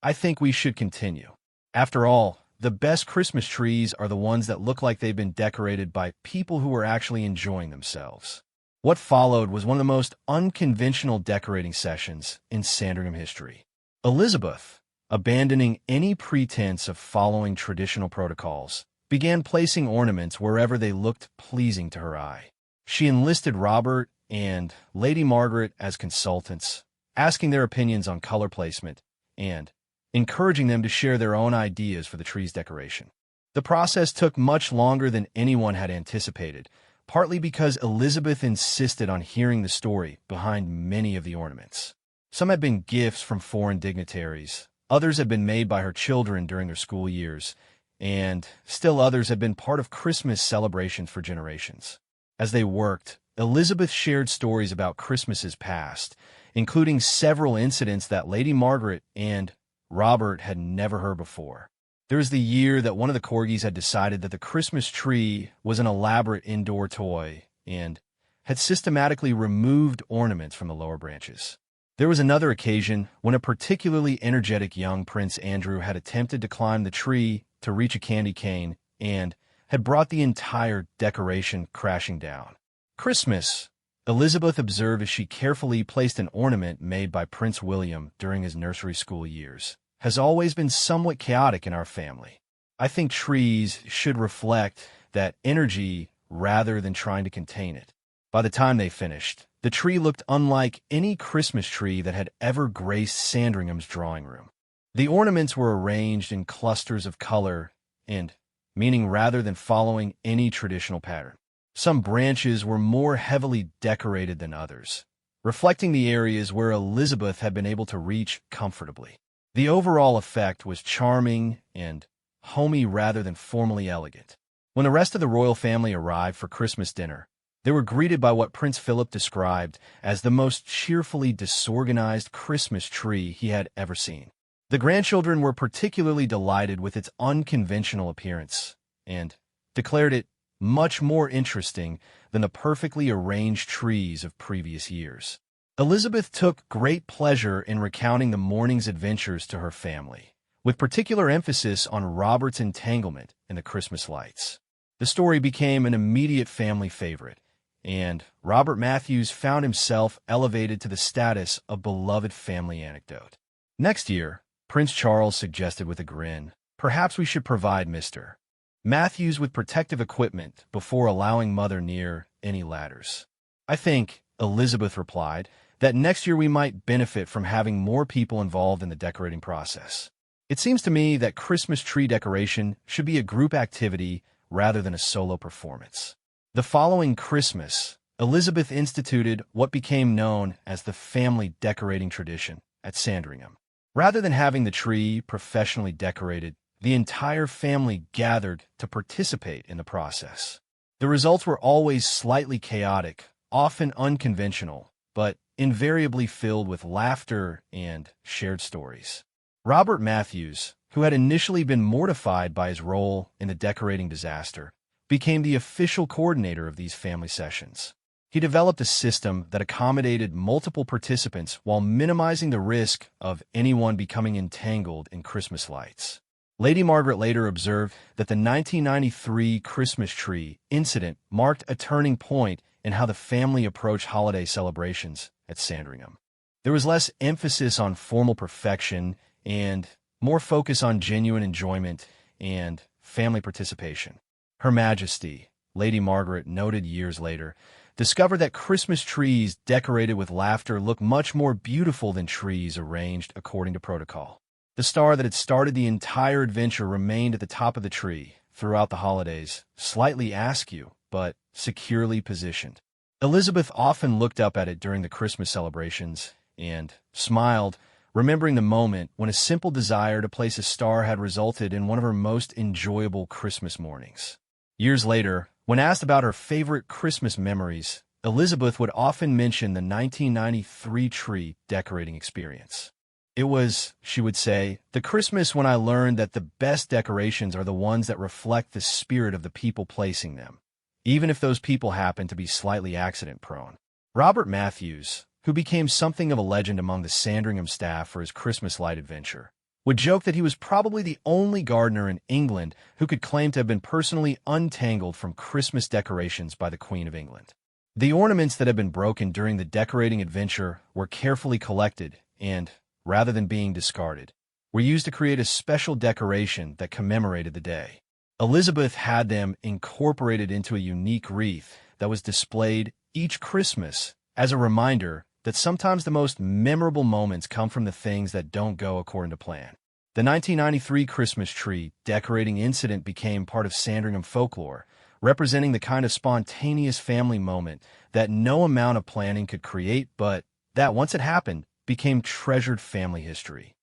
"I think we should continue. After all, the best Christmas trees are the ones that look like they've been decorated by people who are actually enjoying themselves." What followed was one of the most unconventional decorating sessions in Sandringham history. Elizabeth, abandoning any pretense of following traditional protocols, began placing ornaments wherever they looked pleasing to her eye. She enlisted Robert and Lady Margaret as consultants, asking their opinions on color placement and encouraging them to share their own ideas for the tree's decoration. The process took much longer than anyone had anticipated, partly because Elizabeth insisted on hearing the story behind many of the ornaments. Some had been gifts from foreign dignitaries, others had been made by her children during their school years, and still others had been part of Christmas celebrations for generations. As they worked, Elizabeth shared stories about Christmases past, including several incidents that Lady Margaret and Robert had never heard before. There was the year that one of the corgis had decided that the Christmas tree was an elaborate indoor toy and had systematically removed ornaments from the lower branches. There was another occasion when a particularly energetic young Prince Andrew had attempted to climb the tree to reach a candy cane and had brought the entire decoration crashing down. "Christmas," Elizabeth observed as she carefully placed an ornament made by Prince William during his nursery school years, "has always been somewhat chaotic in our family. I think trees should reflect that energy rather than trying to contain it." By the time they finished, the tree looked unlike any Christmas tree that had ever graced Sandringham's drawing room. The ornaments were arranged in clusters of color and meaning rather than following any traditional pattern. Some branches were more heavily decorated than others, reflecting the areas where Elizabeth had been able to reach comfortably. The overall effect was charming and homey rather than formally elegant. When the rest of the royal family arrived for Christmas dinner, they were greeted by what Prince Philip described as the most cheerfully disorganized Christmas tree he had ever seen. The grandchildren were particularly delighted with its unconventional appearance and declared it much more interesting than the perfectly arranged trees of previous years. Elizabeth took great pleasure in recounting the morning's adventures to her family, with particular emphasis on Robert's entanglement in the Christmas lights. The story became an immediate family favorite, and Robert Matthews found himself elevated to the status of beloved family anecdote. Next year, Prince Charles suggested with a grin, "Perhaps we should provide Mr. Matthews with protective equipment before allowing Mother near any ladders." "I think," Elizabeth replied, "that next year we might benefit from having more people involved in the decorating process. It seems to me that Christmas tree decoration should be a group activity rather than a solo performance." The following Christmas, Elizabeth instituted what became known as the family decorating tradition at Sandringham. Rather than having the tree professionally decorated, the entire family gathered to participate in the process. The results were always slightly chaotic, often unconventional, but invariably filled with laughter and shared stories. Robert Matthews, who had initially been mortified by his role in the decorating disaster, became the official coordinator of these family sessions. He developed a system that accommodated multiple participants while minimizing the risk of anyone becoming entangled in Christmas lights. Lady Margaret later observed that the 1993 Christmas tree incident marked a turning point in how the family approached holiday celebrations at Sandringham. There was less emphasis on formal perfection and more focus on genuine enjoyment and family participation. Her Majesty, Lady Margaret noted years later, discovered that Christmas trees decorated with laughter look much more beautiful than trees arranged according to protocol. The star that had started the entire adventure remained at the top of the tree throughout the holidays, slightly askew, but securely positioned. Elizabeth often looked up at it during the Christmas celebrations and smiled, remembering the moment when a simple desire to place a star had resulted in one of her most enjoyable Christmas mornings. Years later, when asked about her favorite Christmas memories, Elizabeth would often mention the 1993 tree decorating experience. "It was," she would say, "the Christmas when I learned that the best decorations are the ones that reflect the spirit of the people placing them, even if those people happen to be slightly accident-prone." Robert Matthews, who became something of a legend among the Sandringham staff for his Christmas light adventure, would joke that he was probably the only gardener in England who could claim to have been personally untangled from Christmas decorations by the Queen of England. The ornaments that had been broken during the decorating adventure were carefully collected and, rather than being discarded, were used to create a special decoration that commemorated the day. Elizabeth had them incorporated into a unique wreath that was displayed each Christmas as a reminder that sometimes the most memorable moments come from the things that don't go according to plan. The 1993 Christmas tree decorating incident became part of Sandringham folklore, representing the kind of spontaneous family moment that no amount of planning could create, but that, once it happened, became treasured family history.